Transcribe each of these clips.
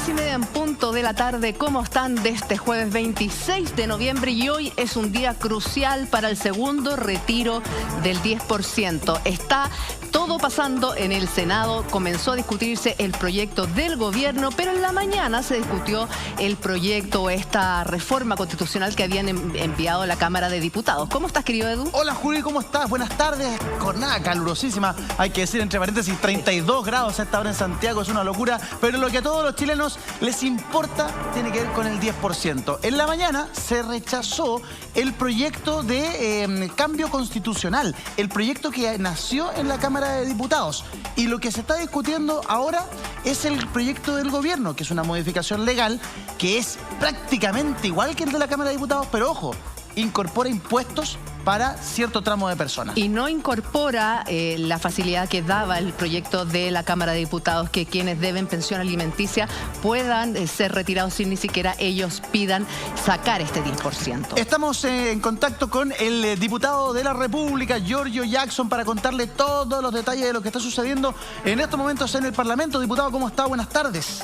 6:30 en punto de la tarde. ¿Cómo están de este jueves 26 de noviembre? Y hoy es un día crucial para el segundo retiro del 10%. Está todo pasando en el Senado. Comenzó a discutirse el proyecto del gobierno, pero en la mañana se discutió el proyecto, esta reforma constitucional que habían enviado a la Cámara de Diputados. ¿Cómo estás, querido Edu? Hola, Juli, ¿cómo estás? Buenas tardes. Jornada calurosísima. Hay que decir, entre paréntesis, 32 grados a esta hora en Santiago. Es una locura. Pero lo que a todos los chilenos les importa tiene que ver con el 10%. En la mañana se rechazó el proyecto de cambio constitucional. El proyecto que nació en la Cámara de Diputados. Y lo que se está discutiendo ahora es el proyecto del gobierno, que es una modificación legal que es prácticamente igual que el de la Cámara de Diputados, pero ojo, incorpora impuestos para cierto tramo de personas. Y no incorpora la facilidad que daba el proyecto de la Cámara de Diputados, que quienes deben pensión alimenticia puedan ser retirados sin ni siquiera ellos pidan sacar este 10%. Estamos en contacto con el diputado de la República, Giorgio Jackson, para contarle todos los detalles de lo que está sucediendo en estos momentos en el Parlamento. Diputado, ¿cómo está? Buenas tardes.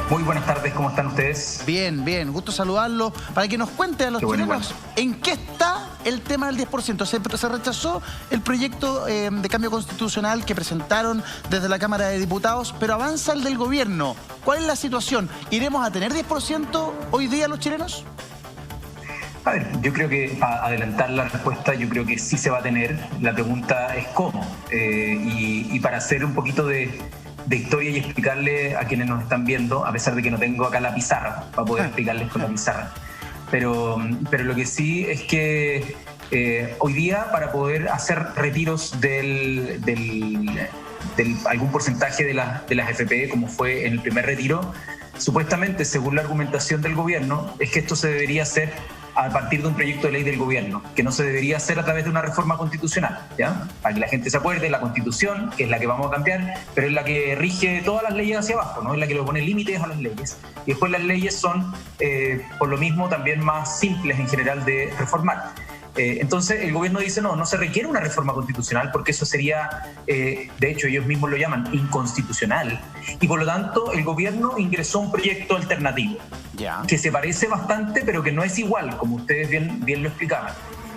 Muy buenas tardes, ¿cómo están ustedes? Bien, bien, gusto saludarlo. Para que nos cuente a los chilenos en qué está el tema del 10%. Se rechazó el proyecto de cambio constitucional que presentaron desde la Cámara de Diputados, pero avanza el del gobierno. ¿Cuál es la situación? ¿Iremos a tener 10% hoy día los chilenos? A ver, yo creo que para adelantar la respuesta, yo creo que sí se va a tener. La pregunta es cómo. Y para hacer un poquito de historia y explicarle a quienes nos están viendo, a pesar de que no tengo acá la pizarra para poder explicarles con la pizarra. Pero lo que sí es que hoy día, para poder hacer retiros del algún porcentaje de las FP, como fue en el primer retiro, supuestamente, según la argumentación del gobierno, es que esto se debería hacer a partir de un proyecto de ley del gobierno, que no se debería hacer a través de una reforma constitucional, ¿ya? Para que la gente se acuerde, la Constitución, que es la que vamos a cambiar, pero es la que rige todas las leyes hacia abajo, ¿no? Es la que le pone límites a las leyes. Y después las leyes son, por lo mismo, también más simples en general de reformar. Entonces el gobierno dice no se requiere una reforma constitucional porque eso sería, de hecho ellos mismos lo llaman inconstitucional, y por lo tanto el gobierno ingresó un proyecto alternativo que se parece bastante pero que no es igual, como ustedes bien lo explicaban.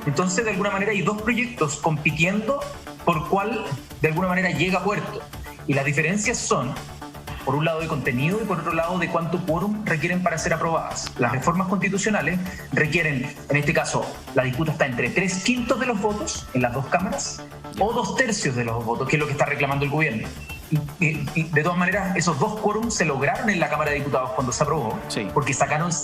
Entonces de alguna manera hay dos proyectos compitiendo por cuál de alguna manera llega a puerto, y las diferencias son, por un lado, de contenido y por otro lado, de cuánto quórum requieren para ser aprobadas. Las reformas constitucionales requieren, en este caso, la disputa está entre 3/5 de los votos en las dos cámaras o 2/3 de los votos, que es lo que está reclamando el gobierno. Y de todas maneras, esos dos quórums se lograron en la Cámara de Diputados cuando se aprobó, porque sacamos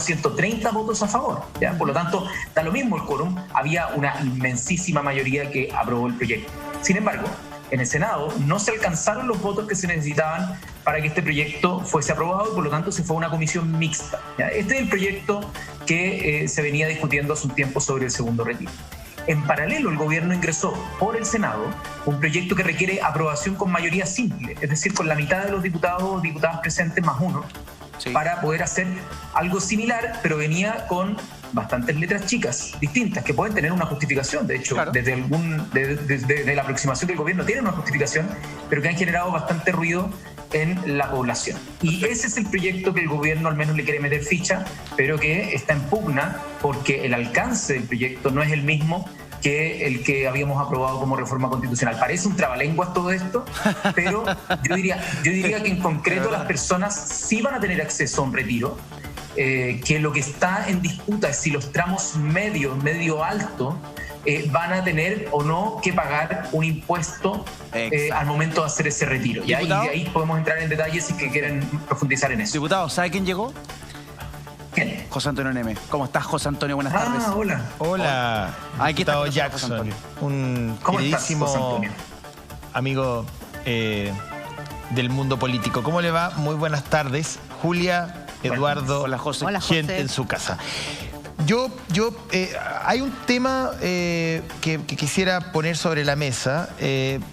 130 votos a favor, ¿ya? Por lo tanto, da lo mismo el quórum, había una inmensísima mayoría que aprobó el proyecto. Sin embargo, en el Senado no se alcanzaron los votos que se necesitaban para que este proyecto fuese aprobado y por lo tanto se fue a una comisión mixta. Este es el proyecto que se venía discutiendo hace un tiempo sobre el segundo retiro. En paralelo, el gobierno ingresó por el Senado un proyecto que requiere aprobación con mayoría simple, es decir, con la mitad de los diputados o diputadas presentes más uno, para poder hacer algo similar, pero venía con bastantes letras chicas, distintas, que pueden tener una justificación. De hecho, desde la aproximación del gobierno tienen una justificación, pero que han generado bastante ruido en la población. Y ese es el proyecto que el gobierno al menos le quiere meter ficha, pero que está en pugna porque el alcance del proyecto no es el mismo que el que habíamos aprobado como reforma constitucional. Parece un trabalenguas todo esto, pero yo diría que en concreto las personas sí van a tener acceso a un retiro, que lo que está en disputa es si los tramos medio alto van a tener o no que pagar un impuesto al momento de hacer ese retiro. Y de ahí podemos entrar en detalles si que quieren profundizar en eso. Diputado, ¿sabe quién llegó? ¿Quién? José Antonio Neme. ¿Cómo estás, José Antonio? Buenas tardes. Hola. Hola, diputado Jackson, un queridísimo amigo del mundo político. ¿Cómo le va? Muy buenas tardes. Julia, Eduardo, hola, José. Gente en su casa. Hay un tema que quisiera poner sobre la mesa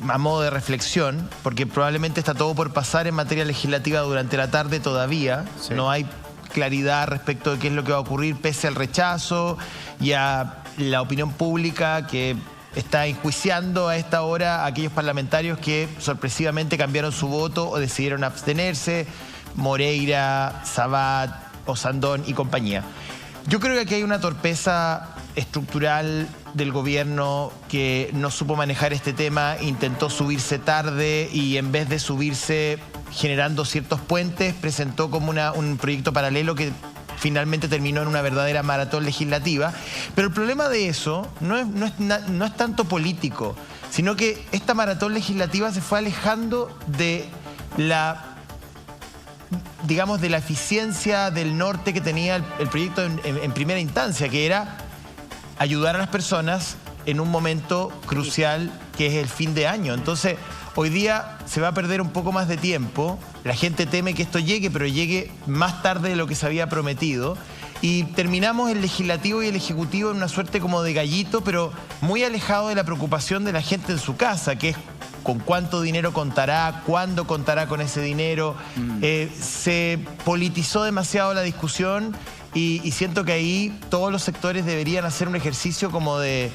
a modo de reflexión, porque probablemente está todo por pasar en materia legislativa durante la tarde todavía. No hay claridad respecto de qué es lo que va a ocurrir pese al rechazo y a la opinión pública que está enjuiciando a esta hora a aquellos parlamentarios que sorpresivamente cambiaron su voto o decidieron abstenerse Moreira, Sabat, Osandón y compañía. Yo creo que aquí hay una torpeza estructural del gobierno que no supo manejar este tema, intentó subirse tarde y en vez de subirse generando ciertos puentes, presentó como un proyecto paralelo que finalmente terminó en una verdadera maratón legislativa. Pero el problema de eso no es tanto político, sino que esta maratón legislativa se fue alejando de digamos, de la eficiencia del norte que tenía el proyecto en primera instancia, que era ayudar a las personas en un momento crucial que es el fin de año. Entonces, hoy día se va a perder un poco más de tiempo. La gente teme que esto llegue, pero llegue más tarde de lo que se había prometido. Y terminamos el legislativo y el ejecutivo en una suerte como de gallito, pero muy alejado de la preocupación de la gente en su casa, que es con cuánto dinero contará, cuándo contará con ese dinero. Se politizó demasiado la discusión y siento que ahí todos los sectores deberían hacer un ejercicio como de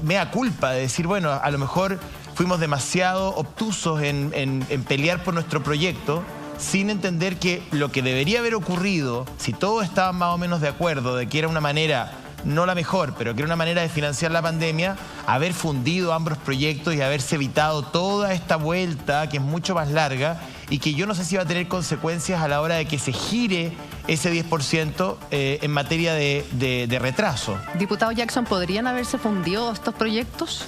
mea culpa, de decir, bueno, a lo mejor fuimos demasiado obtusos en pelear por nuestro proyecto, sin entender que lo que debería haber ocurrido, si todos estaban más o menos de acuerdo de que era una manera, no la mejor, pero que era una manera de financiar la pandemia, haber fundido ambos proyectos y haberse evitado toda esta vuelta que es mucho más larga y que yo no sé si va a tener consecuencias a la hora de que se gire ese 10% en materia de retraso. Diputado Jackson, ¿podrían haberse fundido estos proyectos?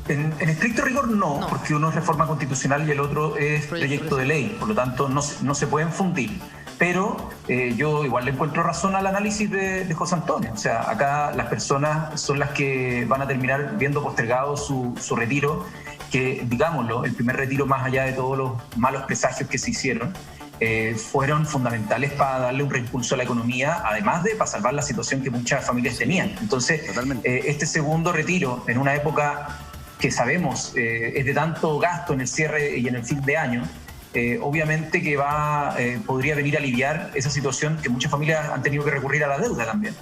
En estricto rigor no, porque uno es reforma constitucional y el otro es proyecto de ley, por lo tanto no se pueden fundir. Pero yo igual le encuentro razón al análisis de José Antonio. O sea, acá las personas son las que van a terminar viendo postergado su retiro, que, digámoslo, el primer retiro, más allá de todos los malos presagios que se hicieron, fueron fundamentales para darle un reimpulso a la economía, además de para salvar la situación que muchas familias tenían. Entonces, este segundo retiro, en una época que sabemos es de tanto gasto en el cierre y en el fin de año, obviamente que podría venir a aliviar esa situación que muchas familias han tenido que recurrir a la deuda también,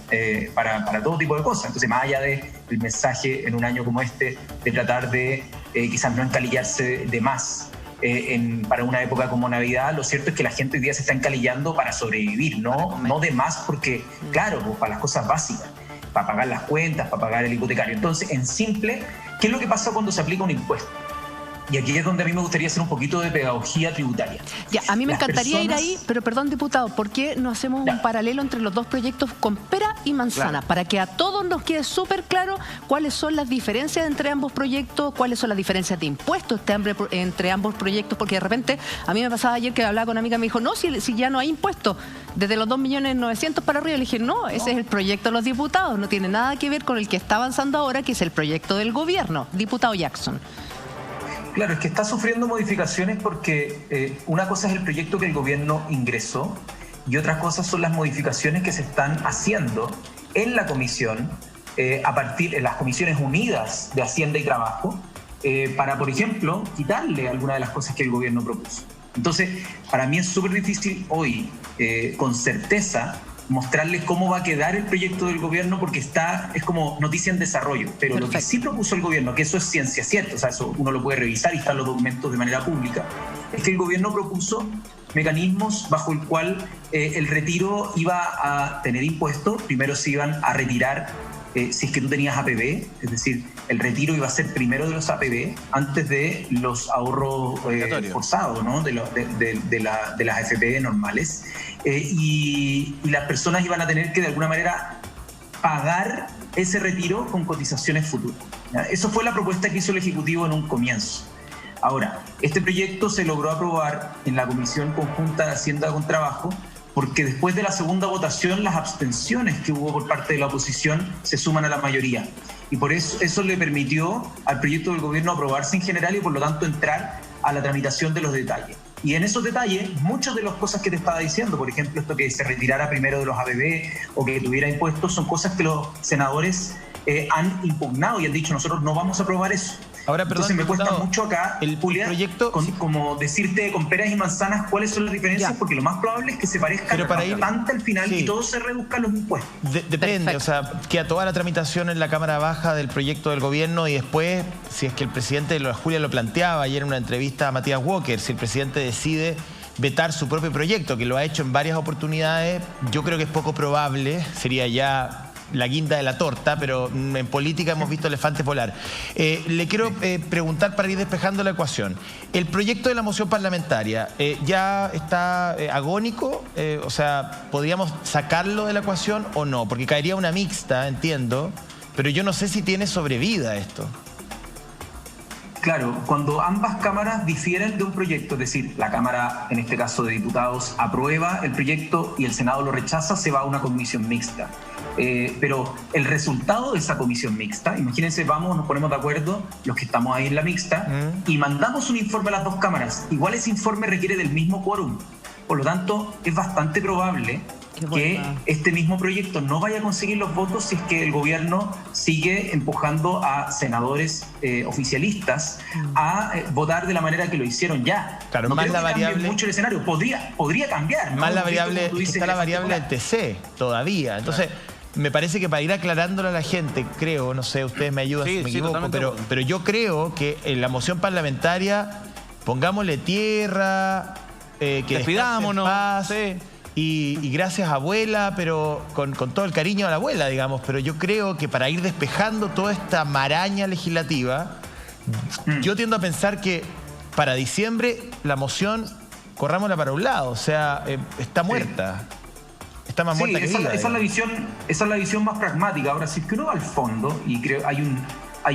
para todo tipo de cosas. Entonces, más allá del mensaje en un año como este, de tratar de quizás no encalillarse de más para una época como Navidad, lo cierto es que la gente hoy día se está encalillando para sobrevivir, no de más porque, claro, pues, para las cosas básicas, para pagar las cuentas, para pagar el hipotecario. Entonces, en simple, ¿qué es lo que pasa cuando se aplica un impuesto? Y aquí es donde a mí me gustaría hacer un poquito de pedagogía tributaria. Ya, a mí me encantaría ir ahí, pero perdón, diputado, ¿por qué no hacemos un paralelo entre los dos proyectos con pera y manzana? Claro. Para que a todos nos quede súper claro cuáles son las diferencias entre ambos proyectos, cuáles son las diferencias de impuestos entre ambos proyectos, porque de repente, a mí me pasaba ayer que hablaba con una amiga y me dijo, no, si ya no hay impuestos, desde los 2.900.000 para arriba. Le dije, no, ese es el proyecto de los diputados, no tiene nada que ver con el que está avanzando ahora, que es el proyecto del gobierno. Diputado Jackson. Claro, es que está sufriendo modificaciones porque una cosa es el proyecto que el gobierno ingresó y otras cosas son las modificaciones que se están haciendo en la comisión, a partir de las comisiones unidas de Hacienda y Trabajo, para, por ejemplo, quitarle alguna de las cosas que el gobierno propuso. Entonces, para mí es súper difícil hoy, con certeza, mostrarles cómo va a quedar el proyecto del gobierno porque es como noticia en desarrollo. Pero Perfecto. Lo que sí propuso el gobierno, que eso es ciencia cierta, o sea, eso uno lo puede revisar y están los documentos de manera pública, es que el gobierno propuso mecanismos bajo el cual el retiro iba a tener impuestos. Primero se iban a retirar si es que tú tenías APB, es decir, el retiro iba a ser primero de los APB antes de los ahorros forzados, ¿no? de las AFP normales. Y las personas iban a tener que de alguna manera pagar ese retiro con cotizaciones futuras. ¿Ya? Eso fue la propuesta que hizo el Ejecutivo en un comienzo. Ahora, este proyecto se logró aprobar en la Comisión Conjunta de Hacienda con Trabajo porque después de la segunda votación las abstenciones que hubo por parte de la oposición se suman a la mayoría. Y por eso le permitió al proyecto del gobierno aprobarse en general y por lo tanto entrar a la tramitación de los detalles. Y en esos detalles, muchas de las cosas que te estaba diciendo, por ejemplo, esto que se retirara primero de los ABB o que tuviera impuestos, son cosas que los senadores han impugnado y han dicho, nosotros no vamos a aprobar eso. Ahora, perdón, entonces me cuesta diputado, mucho acá, el Julia, proyecto, como decirte con peras y manzanas cuáles son las diferencias, porque lo más probable es que se parezcan bastante al final y todos se reduzcan los impuestos. Depende, o sea, queda toda la tramitación en la Cámara Baja del proyecto del gobierno y después, si es que el presidente Julia lo planteaba ayer en una entrevista a Matías Walker, si el presidente decide vetar su propio proyecto, que lo ha hecho en varias oportunidades, yo creo que es poco probable, sería ya la guinda de la torta, pero en política hemos visto elefantes volar. Le quiero preguntar para ir despejando la ecuación. ¿El proyecto de la moción parlamentaria ya está agónico? O sea, ¿podríamos sacarlo de la ecuación o no? Porque caería una mixta, entiendo, pero yo no sé si tiene sobrevida esto. Claro, cuando ambas cámaras difieren de un proyecto, es decir, la Cámara, en este caso de Diputados, aprueba el proyecto y el Senado lo rechaza, se va a una comisión mixta. Pero el resultado de esa comisión mixta, imagínense, nos ponemos de acuerdo, los que estamos ahí en la mixta, y mandamos un informe a las dos cámaras. Igual ese informe requiere del mismo quórum. Por lo tanto, es bastante probable que este mismo proyecto no vaya a conseguir los votos si es que el gobierno sigue empujando a senadores oficialistas a votar de la manera que lo hicieron ya. Claro, no más creo la que cambie variable, mucho el escenario. Podría cambiar, ¿no? Más la variable, está la variable del TC todavía. Entonces, me parece que para ir aclarándole a la gente, creo, no sé, ustedes me ayudan si me equivoco, pero yo creo que en la moción parlamentaria pongámosle tierra, que despidámonos, paz, y gracias abuela, pero con todo el cariño a la abuela, digamos, pero yo creo que para ir despejando toda esta maraña legislativa, yo tiendo a pensar que para diciembre la moción corrámosla para un lado, o sea, está muerta. Está más muerta que viva. Esa es la visión más pragmática. Ahora, si es que uno va al fondo, y creo hay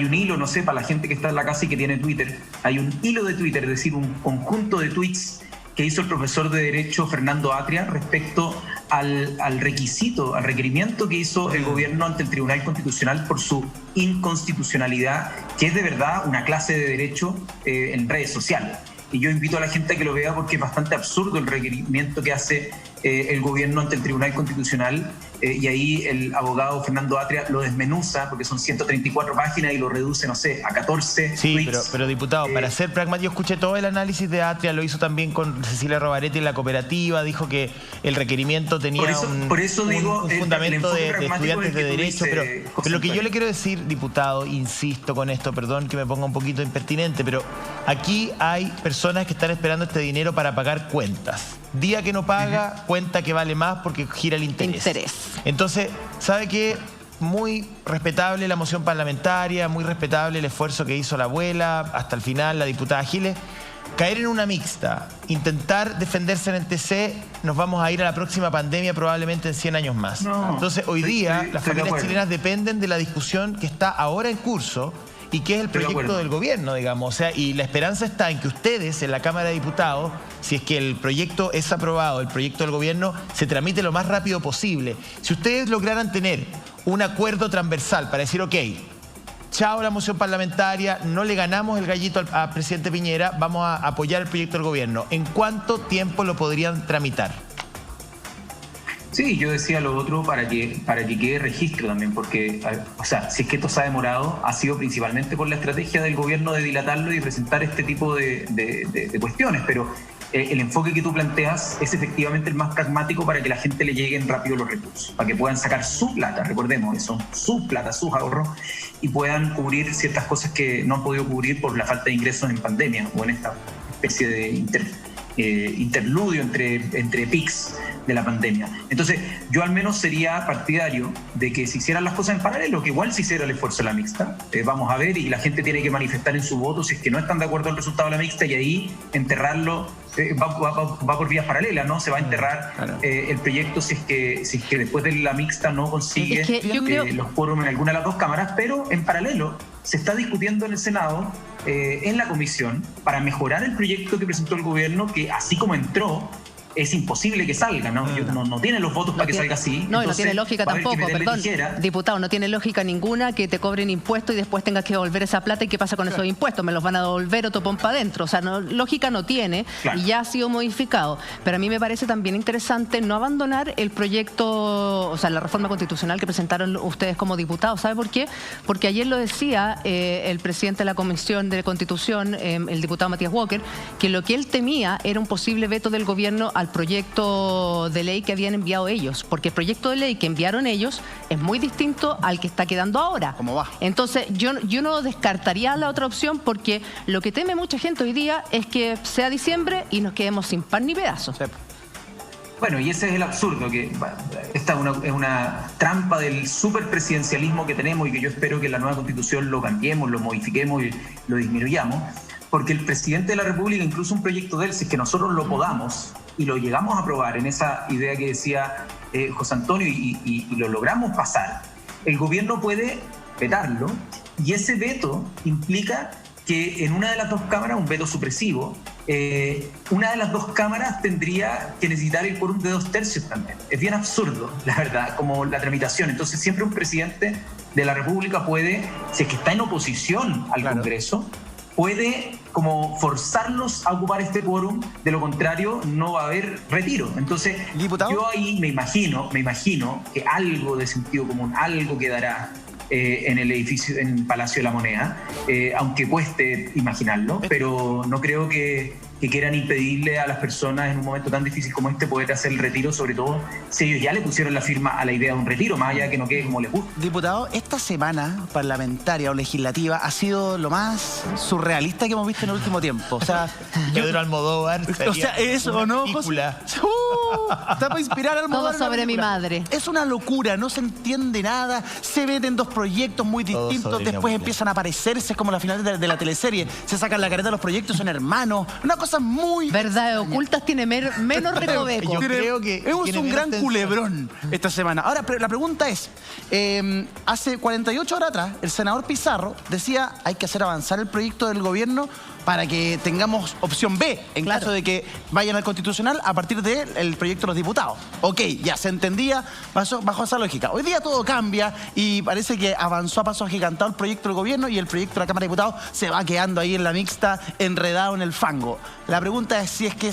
un hilo, no sé, para la gente que está en la casa y que tiene Twitter, hay un hilo de Twitter, es decir, un conjunto de tweets que hizo el profesor de Derecho Fernando Atria respecto al requerimiento que hizo el gobierno ante el Tribunal Constitucional por su inconstitucionalidad, que es de verdad una clase de derecho en redes sociales. Y yo invito a la gente a que lo vea porque es bastante absurdo el requerimiento que hace el gobierno ante el Tribunal Constitucional, y ahí el abogado Fernando Atria lo desmenuza porque son 134 páginas y lo reduce, no sé, a 14 tweets. pero diputado, para ser pragmático, yo escuché todo el análisis de Atria, lo hizo también con Cecilia Robaretti en la cooperativa, dijo que el requerimiento tenía un fundamento de estudiantes de derecho, pero lo que yo le quiero decir, diputado, insisto con esto, perdón que me ponga un poquito impertinente, pero aquí hay personas que están esperando este dinero para pagar cuentas. Día que no paga, cuenta que vale más porque gira el interés. Entonces, ¿sabe qué? Muy respetable la moción parlamentaria, muy respetable el esfuerzo que hizo la abuela, hasta el final la diputada Giles. Caer en una mixta, intentar defenderse en el TC, nos vamos a ir a la próxima pandemia probablemente en 100 años más. Entonces, hoy día las familias chilenas dependen de la discusión que está ahora en curso y que es el proyecto del gobierno, digamos. O sea, y la esperanza está en que ustedes en la Cámara de Diputados, si es que el proyecto es aprobado, el proyecto del gobierno, se tramite lo más rápido posible. Si ustedes lograran tener un acuerdo transversal para decir, ok, chao la moción parlamentaria, no le ganamos el gallito al presidente Piñera, vamos a apoyar el proyecto del gobierno, ¿en cuánto tiempo lo podrían tramitar? Sí, yo decía lo otro para que quede registro también, porque, o sea, si es que esto se ha demorado, ha sido principalmente por la estrategia del gobierno de dilatarlo y presentar este tipo de cuestiones, pero el enfoque que tú planteas es efectivamente el más pragmático para que la gente le lleguen rápido los recursos, para que puedan sacar su plata, recordemos eso, su plata, sus ahorros, y puedan cubrir ciertas cosas que no han podido cubrir por la falta de ingresos en pandemia o en esta especie de interludio entre pics de la pandemia. Entonces, yo al menos sería partidario de que se hicieran las cosas en paralelo, que igual se hiciera el esfuerzo de la mixta. Vamos a ver, y la gente tiene que manifestar en su voto si es que no están de acuerdo al resultado de la mixta, y ahí enterrarlo va por vías paralelas, ¿no? Se va a enterrar el proyecto si es que después de la mixta no consigue los quórum en alguna de las dos cámaras, pero en paralelo se está discutiendo en el Senado, en la comisión, para mejorar el proyecto que presentó el gobierno, que así como entró, es imposible que salga, ¿no? No tiene los votos para que salga así. No, y no tiene lógica tampoco, perdón. Diputado, no tiene lógica ninguna que te cobren impuestos y después tengas que devolver esa plata. ¿Y qué pasa con esos impuestos? Me los van a devolver o topón para adentro. O sea, lógica no tiene, y ya ha sido modificado. Pero a mí me parece también interesante no abandonar el proyecto, o sea, la reforma constitucional que presentaron ustedes como diputados. ¿Sabe por qué? Porque ayer lo decía el presidente de la Comisión de Constitución, el diputado Matías Walker, que lo que él temía era un posible veto del gobierno al proyecto de ley que habían enviado ellos, porque el proyecto de ley que enviaron ellos es muy distinto al que está quedando ahora. ¿Cómo va? Entonces, yo no descartaría la otra opción, porque lo que teme mucha gente hoy día es que sea diciembre y nos quedemos sin pan ni pedazos. Sí. Bueno, y ese es el absurdo, que esta es una trampa del superpresidencialismo que tenemos y que yo espero que en la nueva Constitución lo cambiemos, lo modifiquemos y lo disminuyamos, porque el presidente de la República, incluso un proyecto de él, si es que nosotros lo podamos y lo llegamos a aprobar en esa idea que decía José Antonio y lo logramos pasar, el gobierno puede vetarlo, y ese veto implica que en una de las dos cámaras, un veto supresivo, una de las dos cámaras tendría que necesitar el quórum de 2/3 también. Es bien absurdo, la verdad, como la tramitación. Entonces siempre un presidente de la República puede, si es que está en oposición al Congreso, puede como forzarlos a ocupar este quórum, de lo contrario no va a haber retiro. Entonces, ¿Diputado? Yo ahí me imagino que algo de sentido común, algo quedará en el edificio, en Palacio de la Moneda, aunque cueste imaginarlo, pero no creo que quieran impedirle a las personas en un momento tan difícil como este poder hacer el retiro, sobre todo si ellos ya le pusieron la firma a la idea de un retiro, más allá de que no quede como les gusta. Diputado, esta semana parlamentaria o legislativa ha sido lo más surrealista que hemos visto en el último tiempo. O sea, Pedro Almodóvar. O sea, eso o no. Está para inspirar a Almodóvar. Todo sobre mi madre. Es una locura, no se entiende nada. Se meten dos proyectos muy distintos, después empiezan a aparecerse, es como la final de la teleserie. Se sacan la careta de los proyectos, son hermanos. Una cosa muy... Verdades ocultas tiene menos recoveco. Yo creo que es un gran culebrón esta semana. Ahora, la pregunta es, hace 48 horas atrás, el senador Pizarro decía hay que hacer avanzar el proyecto del gobierno para que tengamos opción B en caso de que vayan al Constitucional a partir del proyecto de los diputados. Ok, ya se entendía bajo esa lógica. Hoy día todo cambia y parece que avanzó a paso agigantado el proyecto del gobierno y el proyecto de la Cámara de Diputados se va quedando ahí en la mixta, enredado en el fango. La pregunta es si es que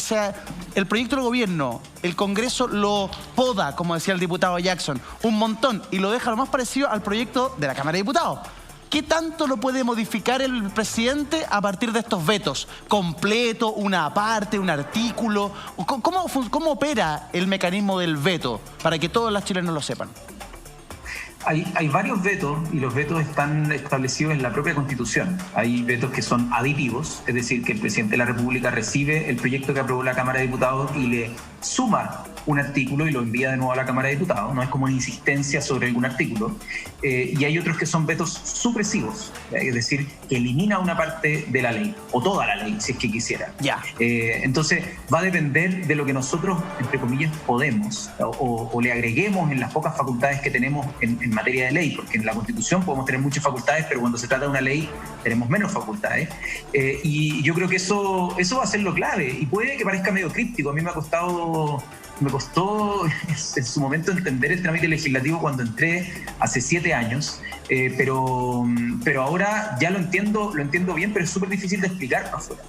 el proyecto del gobierno, el Congreso lo poda, como decía el diputado Jackson, un montón y lo deja lo más parecido al proyecto de la Cámara de Diputados. ¿Qué tanto lo puede modificar el presidente a partir de estos vetos? ¿Completo, una parte, un artículo? ¿Cómo opera el mecanismo del veto para que todos los chilenos lo sepan? Hay varios vetos y los vetos están establecidos en la propia Constitución. Hay vetos que son aditivos, es decir, que el presidente de la República recibe el proyecto que aprobó la Cámara de Diputados y le suma un artículo y lo envía de nuevo a la Cámara de Diputados. No es como una insistencia sobre algún artículo. Y hay otros que son vetos supresivos, es decir, que elimina una parte de la ley, o toda la ley, si es que quisiera. Entonces, va a depender de lo que nosotros, entre comillas, podemos o le agreguemos en las pocas facultades que tenemos en materia de ley, porque en la Constitución podemos tener muchas facultades, pero cuando se trata de una ley tenemos menos facultades. Y yo creo que eso va a ser lo clave. Y puede que parezca medio críptico. A mí me costó en su momento entender el trámite legislativo cuando entré hace 7 años, pero ahora ya lo entiendo bien, pero es súper difícil de explicar para afuera.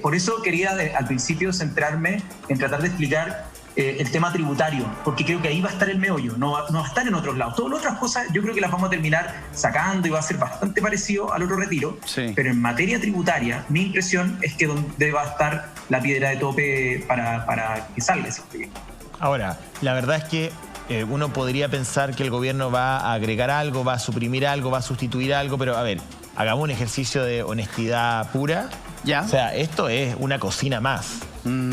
Por eso quería al principio centrarme en tratar de explicar el tema tributario, porque creo que ahí va a estar el meollo, no va a estar en otros lados. Todas las otras cosas yo creo que las vamos a terminar sacando y va a ser bastante parecido al otro retiro, pero en materia tributaria mi impresión es que donde va a estar la piedra de tope para que salga ese proyecto. Ahora, la verdad es que uno podría pensar que el gobierno va a agregar algo, va a suprimir algo, va a sustituir algo, pero a ver, hagamos un ejercicio de honestidad pura. O sea, esto es una cocina más.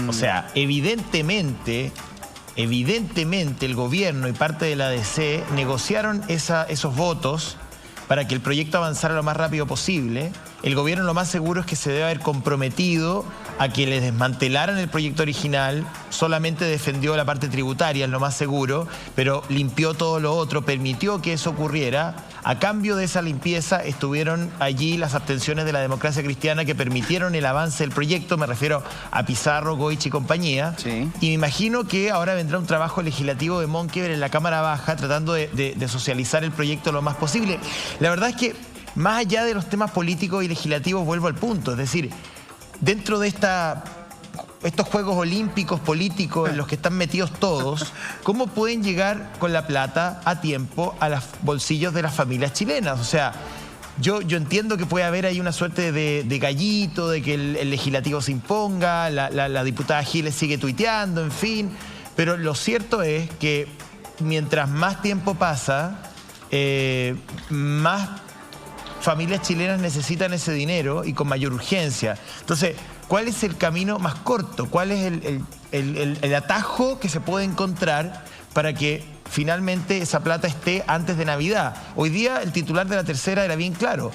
O sea, evidentemente el gobierno y parte de la ADC negociaron esos votos para que el proyecto avanzara lo más rápido posible. El gobierno lo más seguro es que se debe haber comprometido a que les desmantelaran el proyecto original, solamente defendió la parte tributaria, es lo más seguro, pero limpió todo lo otro, permitió que eso ocurriera. A cambio de esa limpieza estuvieron allí las abstenciones de la Democracia Cristiana que permitieron el avance del proyecto, me refiero a Pizarro, Goich y compañía. Sí. Y me imagino que ahora vendrá un trabajo legislativo de Monkever en la Cámara Baja tratando de socializar el proyecto lo más posible. La verdad es que más allá de los temas políticos y legislativos, vuelvo al punto, es decir, dentro de estos Juegos Olímpicos políticos en los que están metidos todos, ¿cómo pueden llegar con la plata a tiempo a los bolsillos de las familias chilenas? O sea, yo entiendo que puede haber ahí una suerte de gallito, de que el legislativo se imponga, la diputada Giles sigue tuiteando, en fin, pero lo cierto es que mientras más tiempo pasa, más familias chilenas necesitan ese dinero y con mayor urgencia. Entonces, ¿cuál es el camino más corto? ¿Cuál es el atajo que se puede encontrar para que finalmente esa plata esté antes de Navidad? Hoy día el titular de La Tercera era bien claro.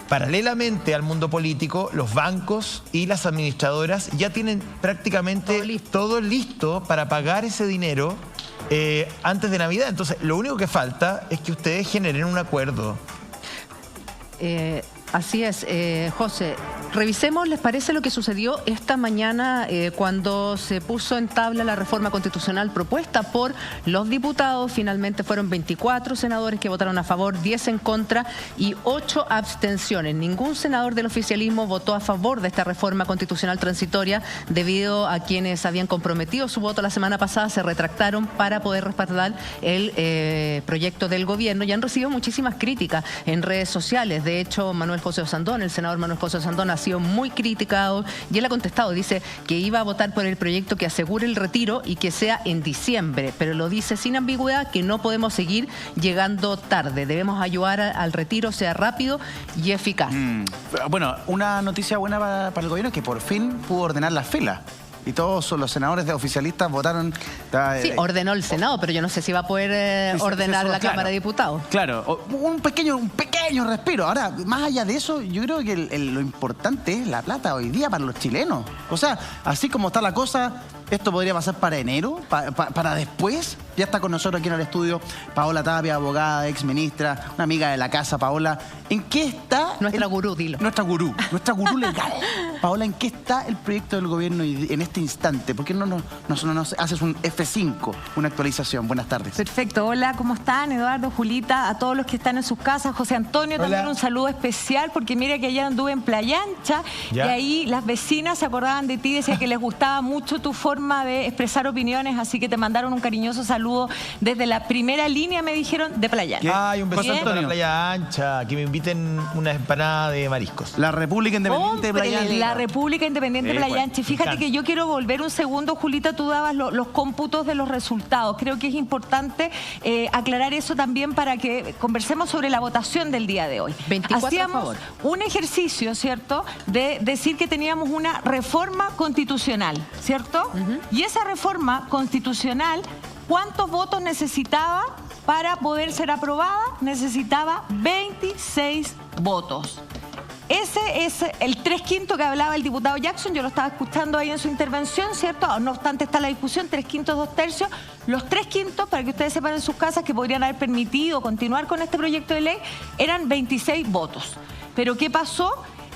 Paralelamente al mundo político, los bancos y las administradoras ya tienen prácticamente todo listo para pagar ese dinero antes de Navidad. Entonces, lo único que falta es que ustedes generen un acuerdo. Así es, José. Revisemos, ¿les parece lo que sucedió esta mañana cuando se puso en tabla la reforma constitucional propuesta por los diputados? Finalmente fueron 24 senadores que votaron a favor, 10 en contra y 8 abstenciones. Ningún senador del oficialismo votó a favor de esta reforma constitucional transitoria debido a quienes habían comprometido su voto la semana pasada, se retractaron para poder respaldar el proyecto del gobierno y han recibido muchísimas críticas en redes sociales. De hecho, Manuel José Osandón, el senador Manuel José Osandón, ha sido muy criticado y él ha contestado, dice que iba a votar por el proyecto que asegure el retiro y que sea en diciembre, pero lo dice sin ambigüedad que no podemos seguir llegando tarde, debemos ayudar al retiro, sea rápido y eficaz. Bueno, una noticia buena para el gobierno es que por fin pudo ordenar las filas. Y todos los senadores oficialistas votaron... Sí, ordenó el Senado, pero yo no sé si va a poder ordenar la Cámara de Diputados. Claro, un pequeño respiro. Ahora, más allá de eso, yo creo que lo importante es la plata hoy día para los chilenos. O sea, así como está la cosa, esto podría pasar para enero, para después. Ya está con nosotros aquí en el estudio Paola Tapia, abogada, exministra, una amiga de la casa. Paola, ¿en qué está... Nuestra gurú, dilo. Nuestra gurú legal. Paola, ¿en qué está el proyecto del gobierno en este instante? ¿Por qué no nos haces un F5, una actualización? Buenas tardes. Perfecto. Hola, ¿cómo están? Eduardo, Julita, a todos los que están en sus casas. José Antonio, hola. También un saludo especial, porque mira que ayer anduve en Playa Ancha y ahí las vecinas se acordaban de ti, decían que les gustaba mucho tu forma de expresar opiniones, así que te mandaron un cariñoso saludo desde la primera línea, me dijeron, de Playa Ancha. Ay, un beso para Playa Ancha, que me inviten una empanada de mariscos. La República Independiente de Playa Ancha. La República Independiente de Playa Ancha. Y fíjate que yo quiero volver un segundo, Julita, tú dabas los cómputos de los resultados. Creo que es importante aclarar eso también para que conversemos sobre la votación del día de hoy. 24 Hacíamos a favor. Un ejercicio, ¿cierto?, de decir que teníamos una reforma constitucional, ¿cierto? Y esa reforma constitucional, ¿cuántos votos necesitaba para poder ser aprobada? Necesitaba 26 votos. Ese es el 3/5 que hablaba el diputado Jackson, yo lo estaba escuchando ahí en su intervención, ¿cierto? No obstante está la discusión, 3/5, 2/3. Los 3/5, para que ustedes sepan en sus casas, que podrían haber permitido continuar con este proyecto de ley, eran 26 votos. ¿Pero qué pasó?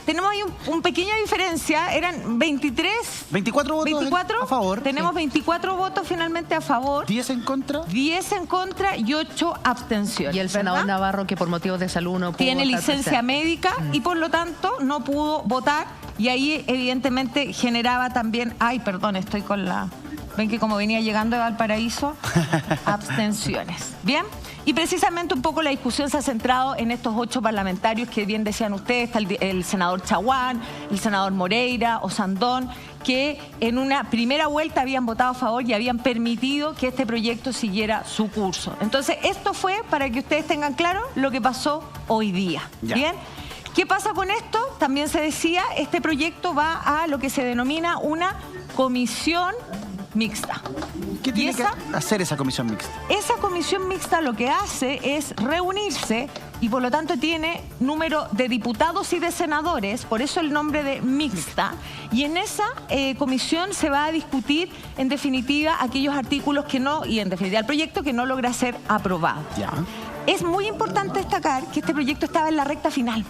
Tenemos ahí una pequeña diferencia, eran 24 votos a favor. Tenemos 24 votos finalmente a favor. 10 en contra. 10 en contra y 8 abstenciones. Y el senador Navarro, que por motivos de salud no pudo tiene estar licencia presente. médica y por lo tanto no pudo votar y ahí evidentemente generaba también... Ay, perdón, estoy con la... Ven que como venía llegando de Valparaíso, abstenciones. ¿Bien? Y precisamente un poco la discusión se ha centrado en estos 8 parlamentarios que bien decían ustedes, está el senador Chaguán, el senador Moreira, Osandón, que en una primera vuelta habían votado a favor y habían permitido que este proyecto siguiera su curso. Entonces, esto fue para que ustedes tengan claro lo que pasó hoy día. Ya. ¿Bien? ¿Qué pasa con esto? También se decía, este proyecto va a lo que se denomina una comisión mixta. ¿Qué tiene esa- que hacer esa comisión mixta? Esa comisión mixta lo que hace es reunirse y por lo tanto tiene número de diputados y de senadores, por eso el nombre de mixta, y en esa comisión se va a discutir en definitiva aquellos artículos que no, y en definitiva el proyecto que no logra ser aprobado. Ya. Es muy importante destacar que este proyecto estaba en la recta final.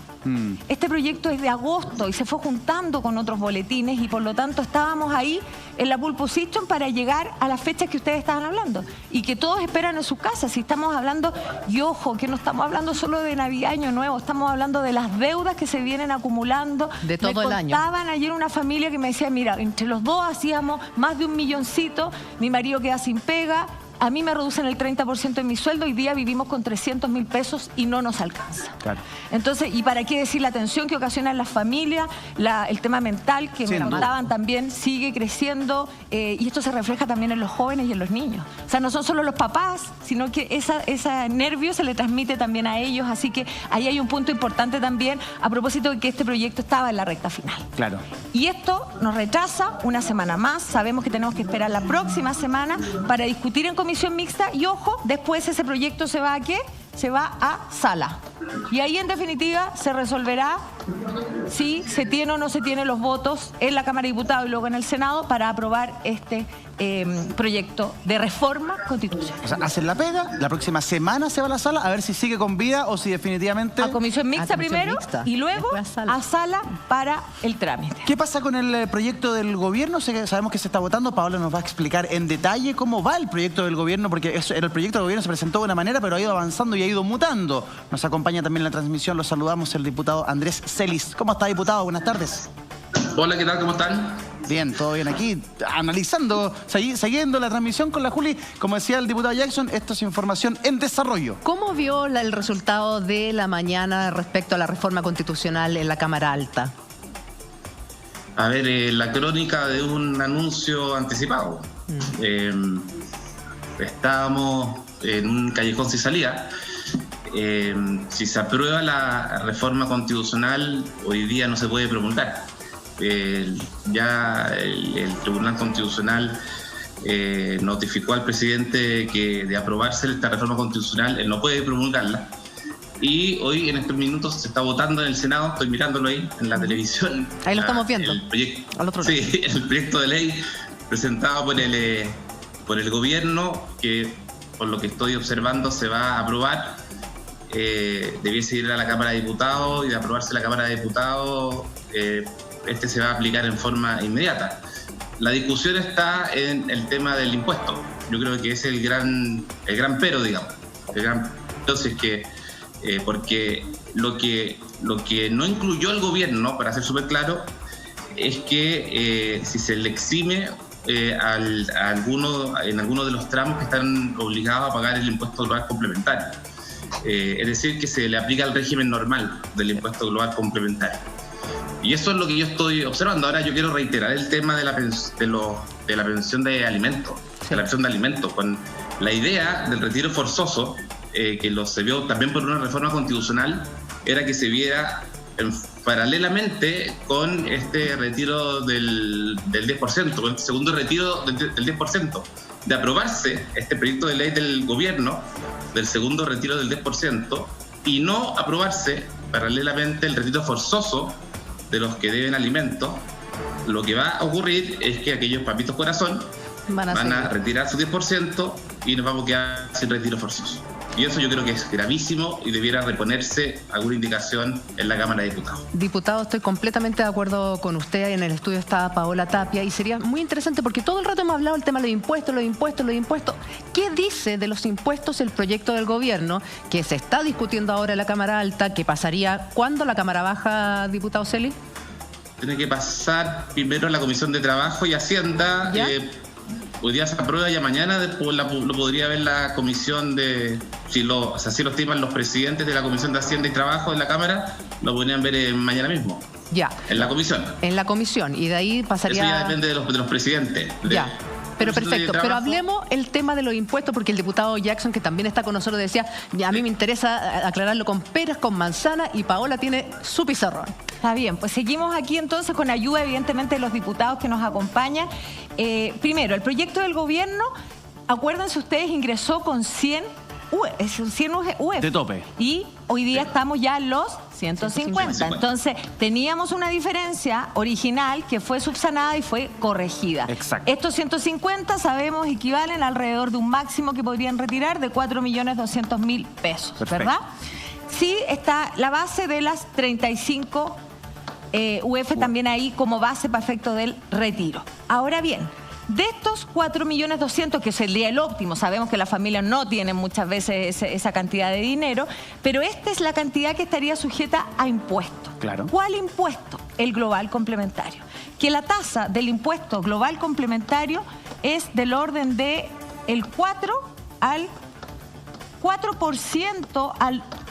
Este proyecto es de agosto y se fue juntando con otros boletines y por lo tanto estábamos ahí en la pole position para llegar a las fechas que ustedes estaban hablando y que todos esperan en sus casas. Si estamos hablando, y ojo, que no estamos hablando solo de Navidad, Año Nuevo, estamos hablando de las deudas que se vienen acumulando. De todo el año. Me contaban ayer una familia que me decía, mira, entre los dos hacíamos más de 1 milloncito, mi marido queda sin pega, a mí me reducen el 30% de mi sueldo, hoy día vivimos con 300.000 pesos y no nos alcanza. Claro. Entonces, ¿y para qué decir la tensión que ocasiona en las familias? El tema mental que me contaban también sigue creciendo y esto se refleja también en los jóvenes y en los niños. O sea, no son solo los papás, sino que ese nervio se le transmite también a ellos. Así que ahí hay un punto importante también a propósito de que este proyecto estaba en la recta final. Claro. Y esto nos retrasa una semana más. Sabemos que tenemos que esperar la próxima semana para discutir en comisión mixta y ojo, después ese proyecto se va a ¿qué? Se va a sala. Y ahí en definitiva se resolverá si se tiene o no se tiene los votos en la Cámara de Diputados y luego en el Senado para aprobar este proyecto de reforma constitucional. O sea, hacen la pega, la próxima semana se va a la sala a ver si sigue con vida o si definitivamente... A comisión mixta comisión primero mixta, y luego después a sala para el trámite. ¿Qué pasa con el proyecto del gobierno? Sabemos que se está votando. Paola nos va a explicar en detalle cómo va el proyecto del gobierno, porque el proyecto del gobierno se presentó de una manera, pero ha ido avanzando y ha ido mutando. Nos acompaña también en la transmisión, los saludamos, el diputado Andrés Celis. ¿Cómo está, diputado? Buenas tardes. Hola, ¿qué tal? ¿Cómo están? Bien, todo bien aquí, analizando, siguiendo la transmisión con la Juli. Como decía el diputado Jackson, esto es información en desarrollo. ¿Cómo vio el resultado de la mañana respecto a la reforma constitucional en la Cámara Alta? A ver, la crónica de un anuncio anticipado. Estábamos en un callejón sin salida. Si se aprueba la reforma constitucional, hoy día no se puede promulgar. Ya el Tribunal Constitucional notificó al presidente que de aprobarse esta reforma constitucional, él no puede promulgarla. Y hoy en estos minutos se está votando en el Senado, estoy mirándolo ahí en la televisión. Ahí lo estamos viendo, El proyecto, al otro lado. sí, el proyecto de ley presentado por el gobierno, que por lo que estoy observando se va a aprobar. Debiese ir a la Cámara de Diputados y de aprobarse la Cámara de Diputados, este se va a aplicar en forma inmediata. La discusión está en el tema del impuesto. Yo creo que es el gran pero, digamos. El gran pero es que, porque lo que no incluyó el gobierno, para ser súper claro, es que si se le exime en alguno de los tramos que están obligados a pagar el impuesto global complementario. Es decir, que se le aplica el régimen normal del impuesto global complementario. Y eso es lo que yo estoy observando. Ahora yo quiero reiterar el tema de la pensión de alimentos, de la pensión de alimentos, con la idea del retiro forzoso, que se vio también por una reforma constitucional, era que se viera paralelamente con este retiro del 10%, con este segundo retiro del 10%. De aprobarse este proyecto de ley del gobierno del segundo retiro del 10% y no aprobarse paralelamente el retiro forzoso de los que deben alimentos, lo que va a ocurrir es que aquellos papitos corazón van a retirar su 10% y nos vamos a quedar sin retiro forzoso. Y eso yo creo que es gravísimo y debiera reponerse alguna indicación en la Cámara de Diputados. Diputado, estoy completamente de acuerdo con usted. En el estudio está Paola Tapia y sería muy interesante porque todo el rato hemos hablado del tema de los impuestos. ¿Qué dice de los impuestos el proyecto del gobierno que se está discutiendo ahora en la Cámara Alta, que pasaría cuándo la Cámara Baja, diputado Celi? Tiene que pasar primero la Comisión de Trabajo y Hacienda. Hoy día se aprueba, ya mañana después lo podría ver la comisión de... Si lo estiman los presidentes de la Comisión de Hacienda y Trabajo en la Cámara, lo podrían ver mañana mismo. Ya. En la comisión. En la comisión. Y de ahí pasaría... Eso ya depende de los presidentes. Ya. Pero perfecto, pero hablemos el tema de los impuestos, porque el diputado Jackson, que también está con nosotros, decía, a mí me interesa aclararlo con peras, con manzana, y Paola tiene su pizarrón. Está bien, pues seguimos aquí entonces con ayuda evidentemente de los diputados que nos acompañan. Primero, el proyecto del gobierno, acuérdense ustedes, ingresó con 100 UF. De tope. Y hoy día estamos ya en los 150. Entonces, teníamos una diferencia original que fue subsanada y fue corregida. Exacto. Estos 150, sabemos, equivalen alrededor de un máximo que podrían retirar de 4.200.000 pesos, Perfecto. ¿verdad? Sí, está la base de las 35 UF también ahí como base para efecto del retiro. Ahora bien, de estos 4.200.000, que sería el óptimo, sabemos que las familias no tienen muchas veces esa cantidad de dinero, pero esta es la cantidad que estaría sujeta a impuesto. Claro. ¿Cuál impuesto? El global complementario. Que la tasa del impuesto global complementario es del orden de el 4% al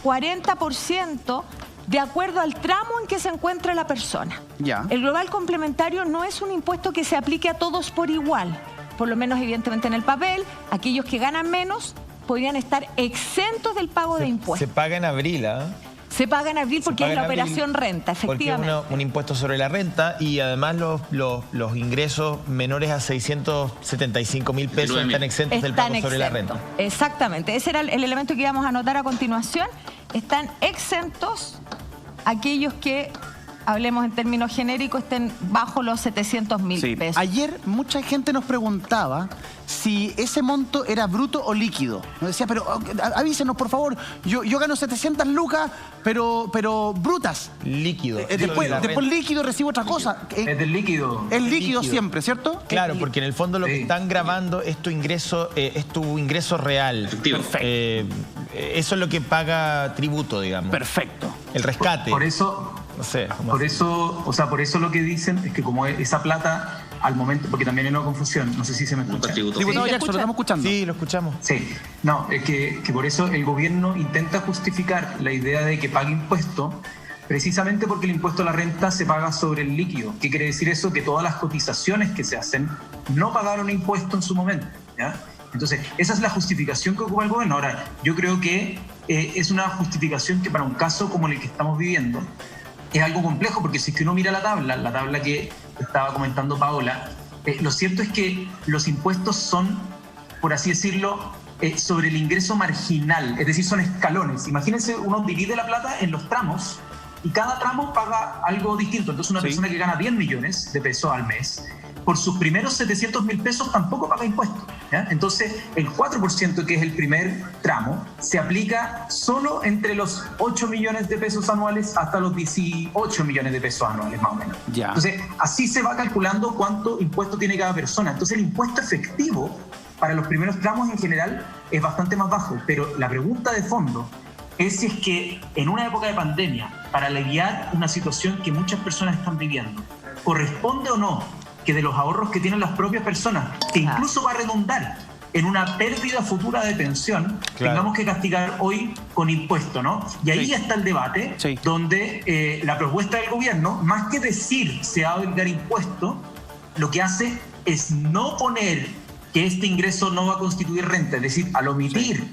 40%, de acuerdo al tramo en que se encuentra la persona. Ya. El global complementario no es un impuesto que se aplique a todos por igual, por lo menos evidentemente en el papel. Aquellos que ganan menos podrían estar exentos del pago de impuestos. Se paga en abril, ¿ah? Se paga en abril porque es la operación renta, efectivamente. Porque es un impuesto sobre la renta y además los ingresos menores a 675.000 pesos están exentos del pago sobre la renta. Exactamente, ese era el elemento que íbamos a anotar a continuación. Están exentos aquellos que, hablemos en términos genéricos, estén bajo los 700.000 pesos. Ayer mucha gente nos preguntaba si ese monto era bruto o líquido. Nos decía, pero avísenos, por favor, yo gano 700 lucas, pero brutas. Líquido. Después líquido recibo otra cosa. Es del líquido. Es líquido siempre, ¿cierto? Claro, porque en el fondo lo que están grabando es tu ingreso real. Efectivo. Eso es lo que paga tributo, digamos. Perfecto. El rescate. Por eso... No sé. Por eso lo que dicen es que como esa plata al momento, porque también hay una confusión, no sé si se me escucha. Diputado Jackson, ¿lo estamos escuchando? Sí, lo escuchamos. Sí, no, es que por eso el gobierno intenta justificar la idea de que pague impuesto, precisamente porque el impuesto a la renta se paga sobre el líquido. ¿Qué quiere decir eso? Que todas las cotizaciones que se hacen no pagaron impuesto en su momento, ¿ya? Entonces, esa es la justificación que ocupa el gobierno. Ahora, yo creo que es una justificación que para un caso como el que estamos viviendo, es algo complejo, porque si es que uno mira la tabla que estaba comentando Paola, lo cierto es que los impuestos son, por así decirlo, sobre el ingreso marginal, es decir, son escalones. Imagínense, uno divide la plata en los tramos y cada tramo paga algo distinto. Entonces una persona que gana 10 millones de pesos al mes, por sus primeros 700.000 pesos tampoco paga impuestos, ¿ya? Entonces, el 4%, que es el primer tramo, se aplica solo entre los 8 millones de pesos anuales hasta los 18 millones de pesos anuales, más o menos. Ya. Entonces, así se va calculando cuánto impuesto tiene cada persona. Entonces, el impuesto efectivo para los primeros tramos en general es bastante más bajo. Pero la pregunta de fondo es si es que en una época de pandemia, para aliviar una situación que muchas personas están viviendo, ¿corresponde o no que de los ahorros que tienen las propias personas, que incluso va a redundar en una pérdida futura de pensión, tengamos que castigar hoy con impuesto, ¿no? Y ahí ya está el debate, donde la propuesta del gobierno, más que decir se va a obligar impuesto, lo que hace es no poner que este ingreso no va a constituir renta, es decir, al omitir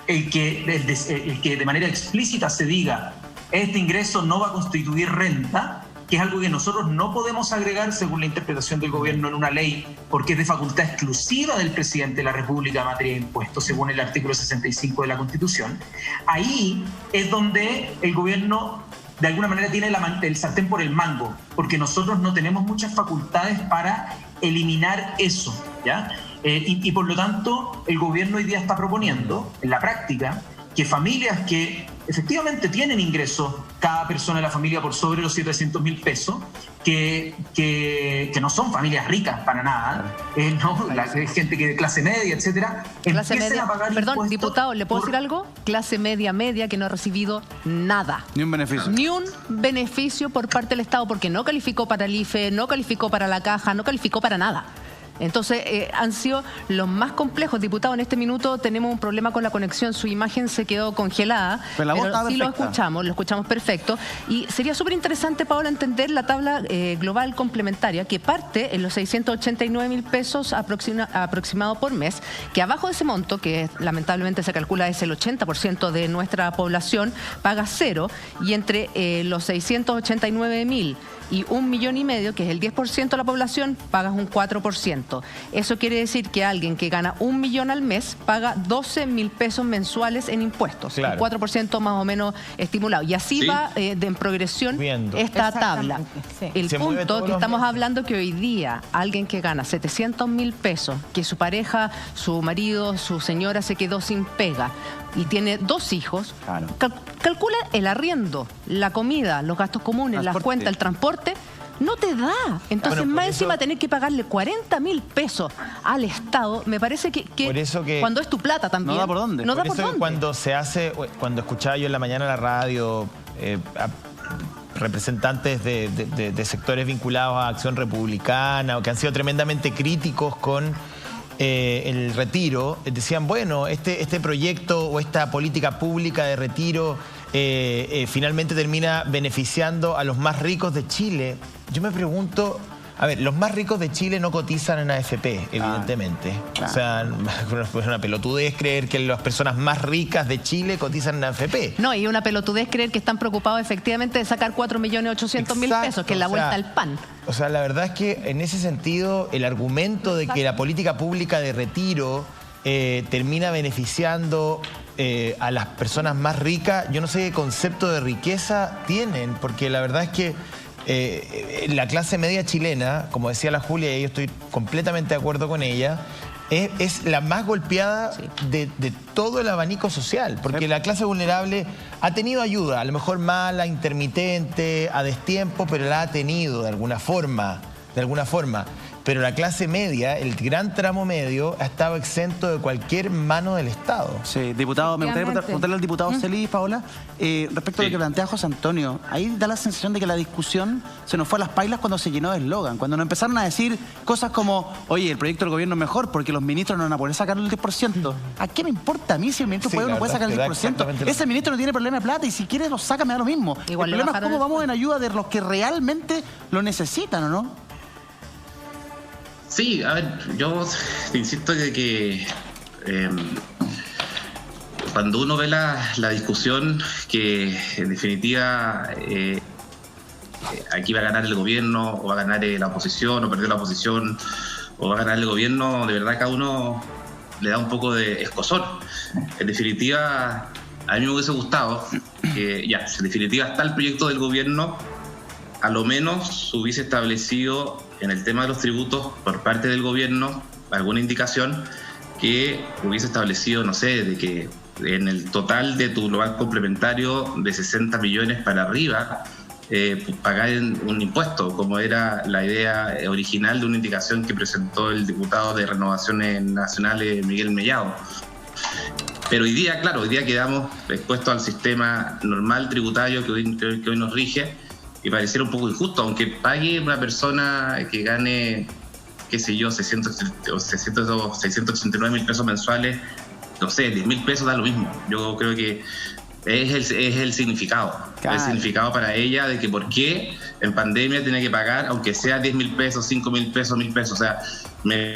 el que de manera explícita se diga este ingreso no va a constituir renta, que es algo que nosotros no podemos agregar según la interpretación del gobierno en una ley, porque es de facultad exclusiva del presidente de la República en materia de impuestos, según el artículo 65 de la Constitución. Ahí es donde el gobierno de alguna manera tiene el sartén por el mango, porque nosotros no tenemos muchas facultades para eliminar eso, ¿ya? Y por lo tanto, el gobierno hoy día está proponiendo, en la práctica, que familias que efectivamente tienen ingresos, cada persona de la familia por sobre los 700.000 pesos, que no son familias ricas para nada, gente que de clase media, etcétera, clase media, a pagar perdón, diputado, ¿le puedo decir algo? Clase media, que no ha recibido nada. Ni un beneficio. Ni un beneficio por parte del Estado, porque no calificó para el IFE, no calificó para la caja, no calificó para nada. Entonces, han sido los más complejos. Diputado, en este minuto tenemos un problema con la conexión. Su imagen se quedó congelada, pero sí lo escuchamos perfecto. Y sería súper interesante, Paola, entender la tabla global complementaria que parte en los 689.000 pesos aproximado por mes, que abajo de ese monto, que lamentablemente se calcula es el 80% de nuestra población, paga cero, y entre los 689.000 y 1,5 millones, que es el 10% de la población, pagas un 4%. Eso quiere decir que alguien que gana 1 millón al mes paga 12.000 pesos mensuales en impuestos. Claro. Un 4% más o menos estimulado. Y así va en progresión esta tabla. Sí. El punto que estamos hablando que hoy día alguien que gana 700.000 pesos, que su pareja, su marido, su señora se quedó sin pega y tiene 2 hijos, Claro. Calcula el arriendo, la comida, los gastos comunes, las cuentas, el transporte, no te da. Entonces, Bueno, más por encima eso, tener que pagarle 40.000 pesos al Estado, me parece que por eso que cuando es tu plata también. No da por dónde. No da Por por eso dónde. cuando escuchaba yo en la mañana la radio a representantes de sectores vinculados a Acción Republicana o que han sido tremendamente críticos con el retiro, decían, bueno, este proyecto o esta política pública de retiro finalmente termina beneficiando a los más ricos de Chile. Yo me pregunto, a ver, los más ricos de Chile no cotizan en AFP, evidentemente. Claro. O sea, es una pelotudez creer que las personas más ricas de Chile cotizan en AFP. No, y una pelotudez creer que están preocupados efectivamente de sacar 4.800.000 pesos, que es la vuelta al pan. O sea, la verdad es que en ese sentido el argumento de que la política pública de retiro termina beneficiando a las personas más ricas, yo no sé qué concepto de riqueza tienen, porque la verdad es que la clase media chilena, como decía la Julia, y yo estoy completamente de acuerdo con ella, es la más golpeada de todo el abanico social, porque la clase vulnerable ha tenido ayuda, a lo mejor mala, intermitente, a destiempo, pero la ha tenido de alguna forma. Pero la clase media, el gran tramo medio, ha estado exento de cualquier mano del Estado. Sí, diputado, me gustaría preguntarle al diputado Celis, Paola, respecto a lo que plantea José Antonio. Ahí da la sensación de que la discusión se nos fue a las pailas cuando se llenó de eslogan, cuando nos empezaron a decir cosas como, oye, el proyecto del gobierno es mejor porque los ministros no van a poder sacar el 10%. ¿A qué me importa a mí si el ministro no puede sacar el 10%? Ese ministro no tiene problema de plata y si quiere lo saca, me da lo mismo. Igual el problema es cómo vamos en ayuda de los que realmente lo necesitan, ¿o no? Sí, a ver, yo te insisto de que cuando uno ve la discusión, que en definitiva aquí va a ganar el gobierno, o va a ganar la oposición, o perder la oposición, o va a ganar el gobierno, de verdad cada uno le da un poco de escozor. En definitiva, a mí me hubiese gustado que ya, si en definitiva está el proyecto del gobierno, a lo menos hubiese establecido en el tema de los tributos por parte del gobierno alguna indicación que hubiese establecido, no sé, de que en el total de tu global complementario de 60 millones para arriba pagar un impuesto, como era la idea original de una indicación que presentó el diputado de Renovaciones Nacionales, Miguel Mellado. Pero hoy día, claro, hoy día quedamos expuestos al sistema normal tributario que hoy nos rige, y pareciera un poco injusto, aunque pague una persona que gane, qué sé yo, 689.000 pesos mensuales, no sé, 10.000 pesos da lo mismo. Yo creo que es el significado. Claro. El significado para ella de que por qué en pandemia tiene que pagar, aunque sea 10.000 pesos, 5.000 pesos, 1.000 pesos. O sea, me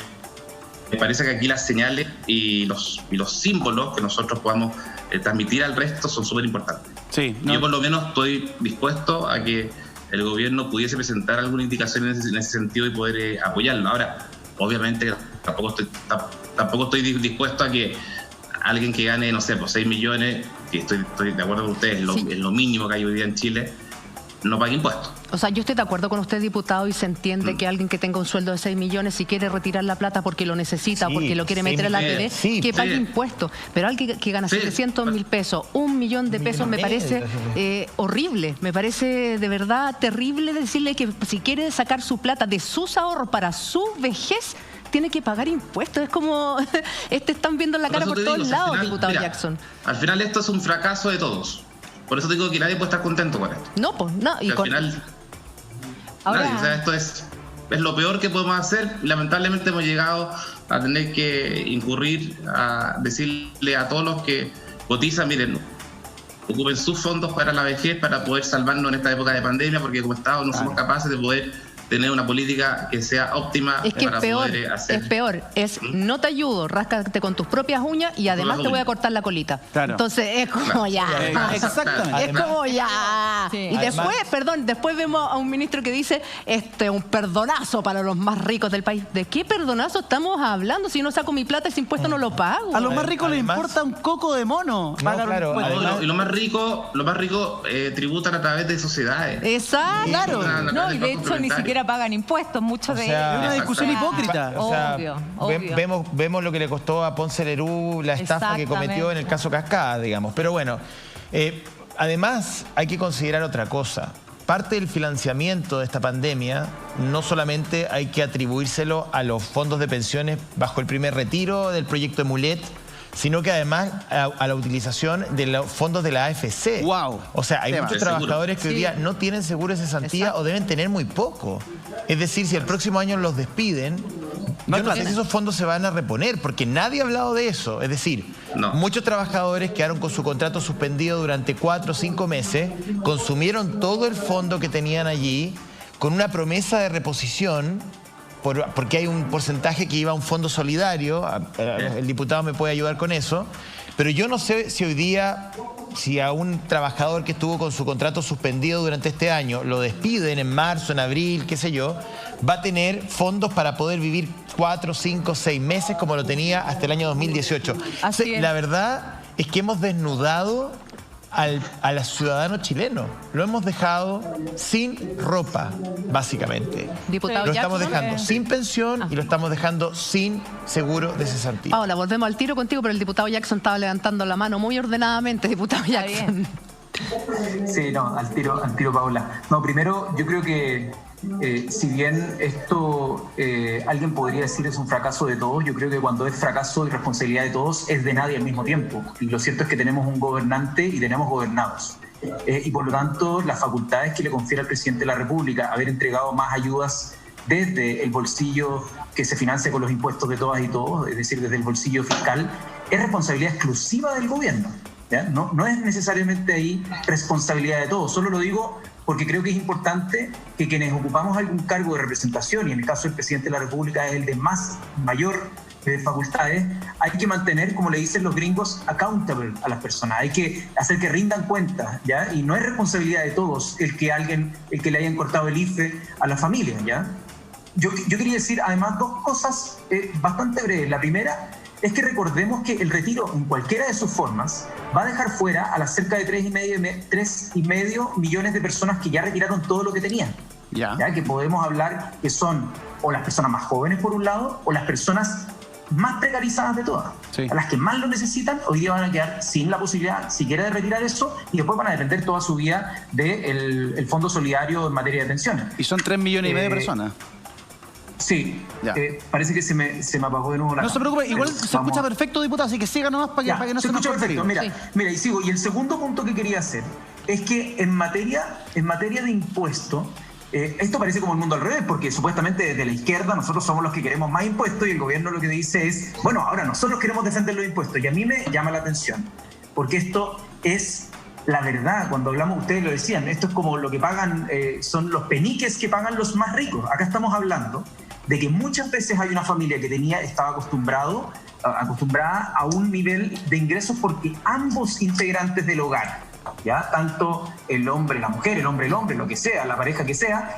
parece que aquí las señales y los símbolos que nosotros podamos transmitir al resto son súper importantes. Sí, no. Yo por lo menos estoy dispuesto a que el gobierno pudiese presentar alguna indicación en ese sentido y poder apoyarlo. Ahora, obviamente tampoco estoy dispuesto a que alguien que gane, no sé, pues 6 millones, que estoy de acuerdo con ustedes, es lo mínimo que hay hoy día en Chile, no pague impuestos. O sea, yo estoy de acuerdo con usted, diputado, y se entiende que alguien que tenga un sueldo de 6 millones, si quiere retirar la plata porque lo necesita, porque lo quiere meter a la ATD, que pague impuestos. Pero alguien que gana 700.000 pesos, 1 millón de pesos, me parece horrible. Me parece de verdad terrible decirle que si quiere sacar su plata de sus ahorros para su vejez, tiene que pagar impuestos. Es como, están viendo la cara por todos lados, diputado Jackson. Al final esto es un fracaso de todos. Por eso digo que nadie puede estar contento con esto. No, pues no. Y al final, ahora, nadie, o sea, esto es es lo peor que podemos hacer. Lamentablemente hemos llegado a tener que incurrir a decirle a todos los que cotizan, miren, ocupen sus fondos para la vejez para poder salvarnos en esta época de pandemia, porque como Estado no somos capaces de poder tener una política que sea óptima para poder hacer. Es peor, no te ayudo, ráscate con tus propias uñas y además te voy a cortar la colita. Claro. Entonces es como ya. Exactamente. Es como ya. Sí. Y después, después vemos a un ministro que dice, un perdonazo para los más ricos del país. ¿De qué perdonazo estamos hablando? Si no saco mi plata, ese impuesto no lo pago. A los más ricos les importa un coco de mono. Claro, Y los más ricos tributan a través de sociedades. Exacto. Claro. No, y de hecho ni siquiera pagan impuestos, muchos de ellos. Es una discusión hipócrita. Obvio. Vemos lo que le costó a Ponce Lerú la estafa que cometió en el caso Cascada, digamos. Pero bueno, además hay que considerar otra cosa. Parte del financiamiento de esta pandemia no solamente hay que atribuírselo a los fondos de pensiones bajo el primer retiro del proyecto Emulet, sino que además a la utilización de los fondos de la AFC. Wow. O sea, hay muchos trabajadores que hoy día no tienen seguro de cesantía o deben tener muy poco. Es decir, si el próximo año los despiden, yo no sé si esos fondos se van a reponer, porque nadie ha hablado de eso. Es decir, muchos trabajadores quedaron con su contrato suspendido durante 4 o 5 meses, consumieron todo el fondo que tenían allí, con una promesa de reposición, porque hay un porcentaje que iba a un fondo solidario, el diputado me puede ayudar con eso, pero yo no sé si hoy día, si a un trabajador que estuvo con su contrato suspendido durante este año, lo despiden en marzo, en abril, qué sé yo, va a tener fondos para poder vivir 4, 5, 6 meses como lo tenía hasta el año 2018. Así es. La verdad es que hemos desnudado al ciudadano chileno. Lo hemos dejado sin ropa, básicamente. Diputado Lo estamos Jackson, dejando sin pensión y lo estamos dejando sin seguro de cesantía. Paola, volvemos al tiro contigo, pero el diputado Jackson estaba levantando la mano muy ordenadamente, diputado Jackson. Sí, no, al tiro, Paola. No, primero, yo creo que si bien esto alguien podría decir es un fracaso de todos, yo creo que cuando es fracaso y responsabilidad de todos es de nadie al mismo tiempo. Y lo cierto es que tenemos un gobernante y tenemos gobernados. Y por lo tanto, las facultades que le confiere al presidente de la República, haber entregado más ayudas desde el bolsillo que se financia con los impuestos de todas y todos, es decir, desde el bolsillo fiscal, es responsabilidad exclusiva del gobierno. ¿Ya? No es necesariamente ahí responsabilidad de todos, solo lo digo porque creo que es importante que quienes ocupamos algún cargo de representación, y en el caso del presidente de la República es el de mayor facultades, hay que mantener, como le dicen los gringos, accountable a las personas, hay que hacer que rindan cuentas, ¿ya? Y no es responsabilidad de todos el que le hayan cortado el IFE a la familia, ¿ya? Yo quería decir además 2 cosas bastante breves. La primera es que recordemos que el retiro en cualquiera de sus formas va a dejar fuera a las cerca de 3,5 millones de personas que ya retiraron todo lo que tenían. ¿Ya? Que podemos hablar que son o las personas más jóvenes por un lado o las personas más precarizadas de todas. Sí. A las que más lo necesitan hoy día van a quedar sin la posibilidad siquiera de retirar eso y después van a depender toda su vida del Fondo Solidario en materia de pensiones. Y son 3,5 millones de personas. Sí, parece que se me apagó de nuevo la... No se preocupe, igual se escucha perfecto, diputado, así que siga nomás para que no se nos escucha perfecto. Mira, y sigo. Y el segundo punto que quería hacer es que en materia de impuesto, esto parece como el mundo al revés, porque supuestamente desde la izquierda nosotros somos los que queremos más impuestos y el gobierno lo que dice es, bueno, ahora nosotros queremos defender los impuestos. Y a mí me llama la atención, porque esto es... La verdad, cuando hablamos, ustedes lo decían, esto es como lo que pagan, son los peniques que pagan los más ricos. Acá estamos hablando de que muchas veces hay una familia que estaba acostumbrada a un nivel de ingresos porque ambos integrantes del hogar, ¿ya? Tanto el hombre, la mujer, el hombre, lo que sea, la pareja que sea,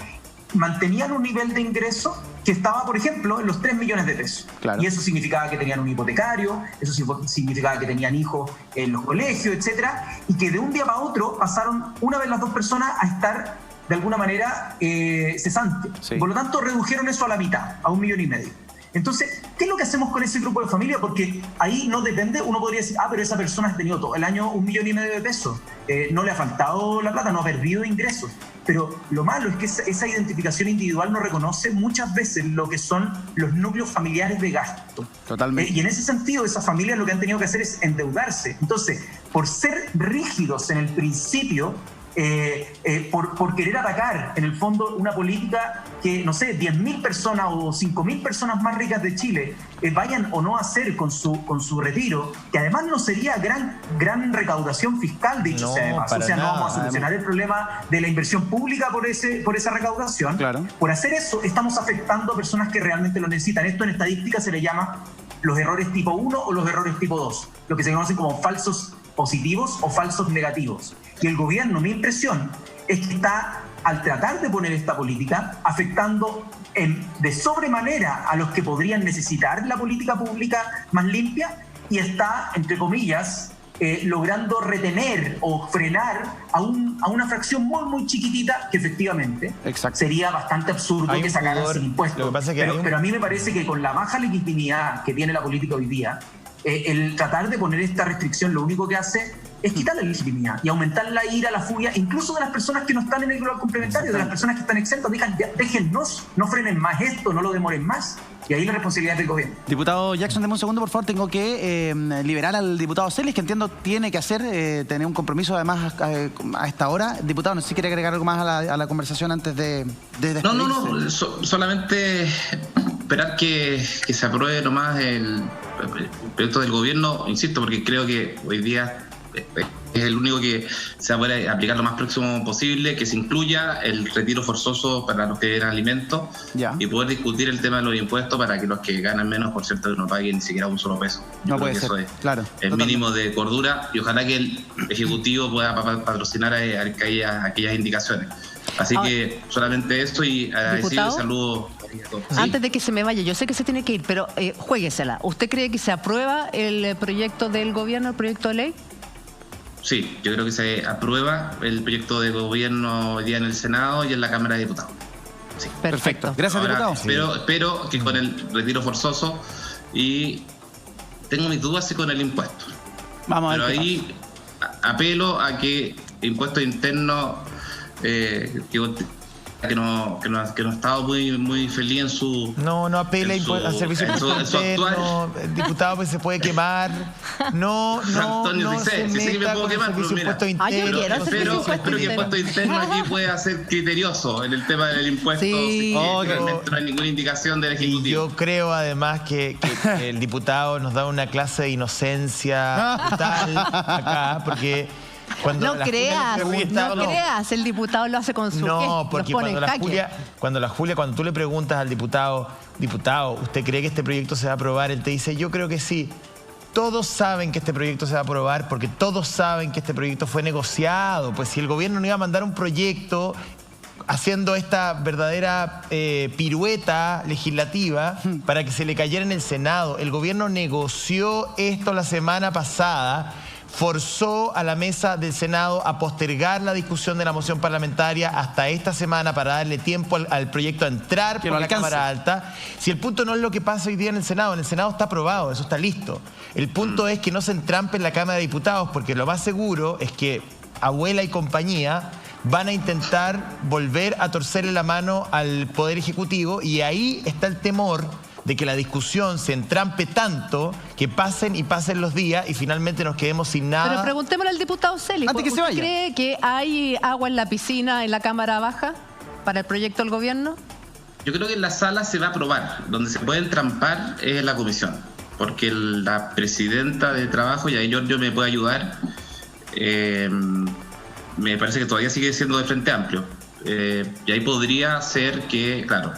mantenían un nivel de ingreso que estaba, por ejemplo, en los 3 millones de pesos. Claro. Y eso significaba que tenían un hipotecario, eso significaba que tenían hijos en los colegios, etcétera, y que de un día para otro pasaron una vez las 2 personas a estar de alguna manera cesantes. Sí. Por lo tanto, redujeron eso a la mitad, a 1,5 millones. Entonces, ¿qué es lo que hacemos con ese grupo de familia? Porque ahí no depende, uno podría decir, pero esa persona ha tenido todo el año 1,5 millones de pesos, no le ha faltado la plata, no ha perdido ingresos. Pero lo malo es que esa identificación individual no reconoce muchas veces lo que son los núcleos familiares de gasto. Totalmente. Y en ese sentido, esas familias lo que han tenido que hacer es endeudarse. Entonces, por ser rígidos en el principio, por querer atacar, en el fondo, una política que, no sé, 10.000 personas o 5.000 personas más ricas de Chile vayan o no a hacer con su retiro, que además no sería gran recaudación fiscal, dicho sea de paso. O sea, no vamos a solucionar el problema de la inversión pública por esa recaudación. Claro. Por hacer eso, estamos afectando a personas que realmente lo necesitan. Esto en estadística se le llama los errores tipo 1 o los errores tipo 2, lo que se conocen como falsos positivos o falsos negativos. Y el gobierno, mi impresión, es que está, al tratar de poner esta política, afectando de sobremanera a los que podrían necesitar la política pública más limpia, y está, entre comillas, logrando retener o frenar a una fracción muy, muy chiquitita que efectivamente sería bastante absurdo que sacaran sin impuestos. Lo que pasa es que pero a mí me parece que con la baja legitimidad que tiene la política hoy día, el tratar de poner esta restricción lo único que hace es quitar la legitimidad y aumentar la ira, la furia, incluso de las personas que no están en el global complementario, de las personas que están exentas. Déjennos, no frenen más esto, no lo demoren más. Y ahí la responsabilidad del gobierno. Diputado Jackson, deme un segundo, por favor. Tengo que liberar al diputado Celis, que entiendo tiene que tener un compromiso además a esta hora. Diputado, no sé si quiere agregar algo más a la conversación antes de despedirse. No. Solamente esperar que se apruebe nomás el proyecto del gobierno, insisto, porque creo que hoy día es el único que se va a poder aplicar lo más próximo posible, que se incluya el retiro forzoso para los que den alimentos y poder discutir el tema de los impuestos para que los que ganan menos, por cierto, no paguen ni siquiera un solo peso. No puede ser, eso es claro. El mínimo de cordura, y ojalá que el Ejecutivo pueda patrocinar aquellas indicaciones. Así que solamente esto, y agradecido y saludo a todos. Antes de que se me vaya, yo sé que se tiene que ir, pero juéguesela. ¿Usted cree que se aprueba el proyecto del gobierno, el proyecto de ley? Sí, yo creo que se aprueba el proyecto de gobierno hoy día en el Senado y en la Cámara de Diputados. Sí. Perfecto. Gracias, ahora, diputado. Espero que con el retiro forzoso, y tengo mis dudas con el impuesto. Vamos a ver. Pero ahí apelo a que impuestos internos, que no ha estado muy feliz en su... No apele a servicio interno, el diputado pues se puede quemar. Antonio, sí sé que me puedo quemar, pero mira, espero que impuesto interno aquí pueda ser criterioso en el tema del impuesto, realmente no hay ninguna indicación del Ejecutivo. Y yo creo además que el diputado nos da una clase de inocencia total acá, porque... No creas, el diputado lo hace con su No, porque cuando tú le preguntas al diputado, ¿usted cree que este proyecto se va a aprobar? Él te dice, yo creo que sí. Todos saben que este proyecto se va a aprobar porque todos saben que este proyecto fue negociado. Pues si el gobierno no iba a mandar un proyecto haciendo esta verdadera pirueta legislativa para que se le cayera en el Senado, el gobierno negoció esto la semana pasada, forzó a la mesa del Senado a postergar la discusión de la moción parlamentaria hasta esta semana para darle tiempo al proyecto a entrar por la Cámara Alta. Si el punto no es lo que pasa hoy día en el Senado está aprobado, eso está listo. El punto es que no se entrampe en la Cámara de Diputados, porque lo más seguro es que Abuela y compañía van a intentar volver a torcerle la mano al Poder Ejecutivo, y ahí está el temor de que la discusión se entrampe tanto que pasen los días y finalmente nos quedemos sin nada. Pero preguntémosle al diputado Celis. Antes que se vaya. ¿Usted cree que hay agua en la piscina en la Cámara Baja para el proyecto del gobierno? Yo creo que en la sala se va a aprobar. Donde se puede entrampar es en la comisión. Porque la presidenta de trabajo, y ahí Giorgio me puede ayudar, me parece que todavía sigue siendo de Frente Amplio. Y ahí podría ser que, claro,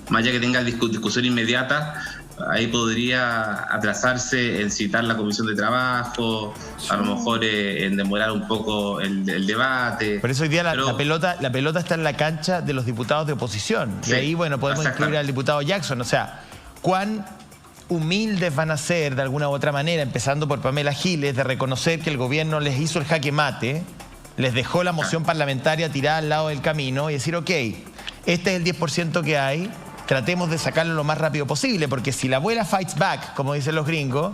más allá que tenga discusión inmediata, ahí podría atrasarse en citar la comisión de trabajo, a lo mejor en demorar un poco el debate. Por eso hoy día la pelota está en la cancha de los diputados de oposición. Sí, y ahí, bueno, podemos incluir al diputado Jackson. O sea, cuán humildes van a ser de alguna u otra manera, empezando por Pamela Giles, de reconocer que el gobierno les hizo el jaque mate, les dejó la moción parlamentaria tirada al lado del camino y decir, ok, este es el 10% que hay, tratemos de sacarlo lo más rápido posible, porque si la abuela fights back, como dicen los gringos,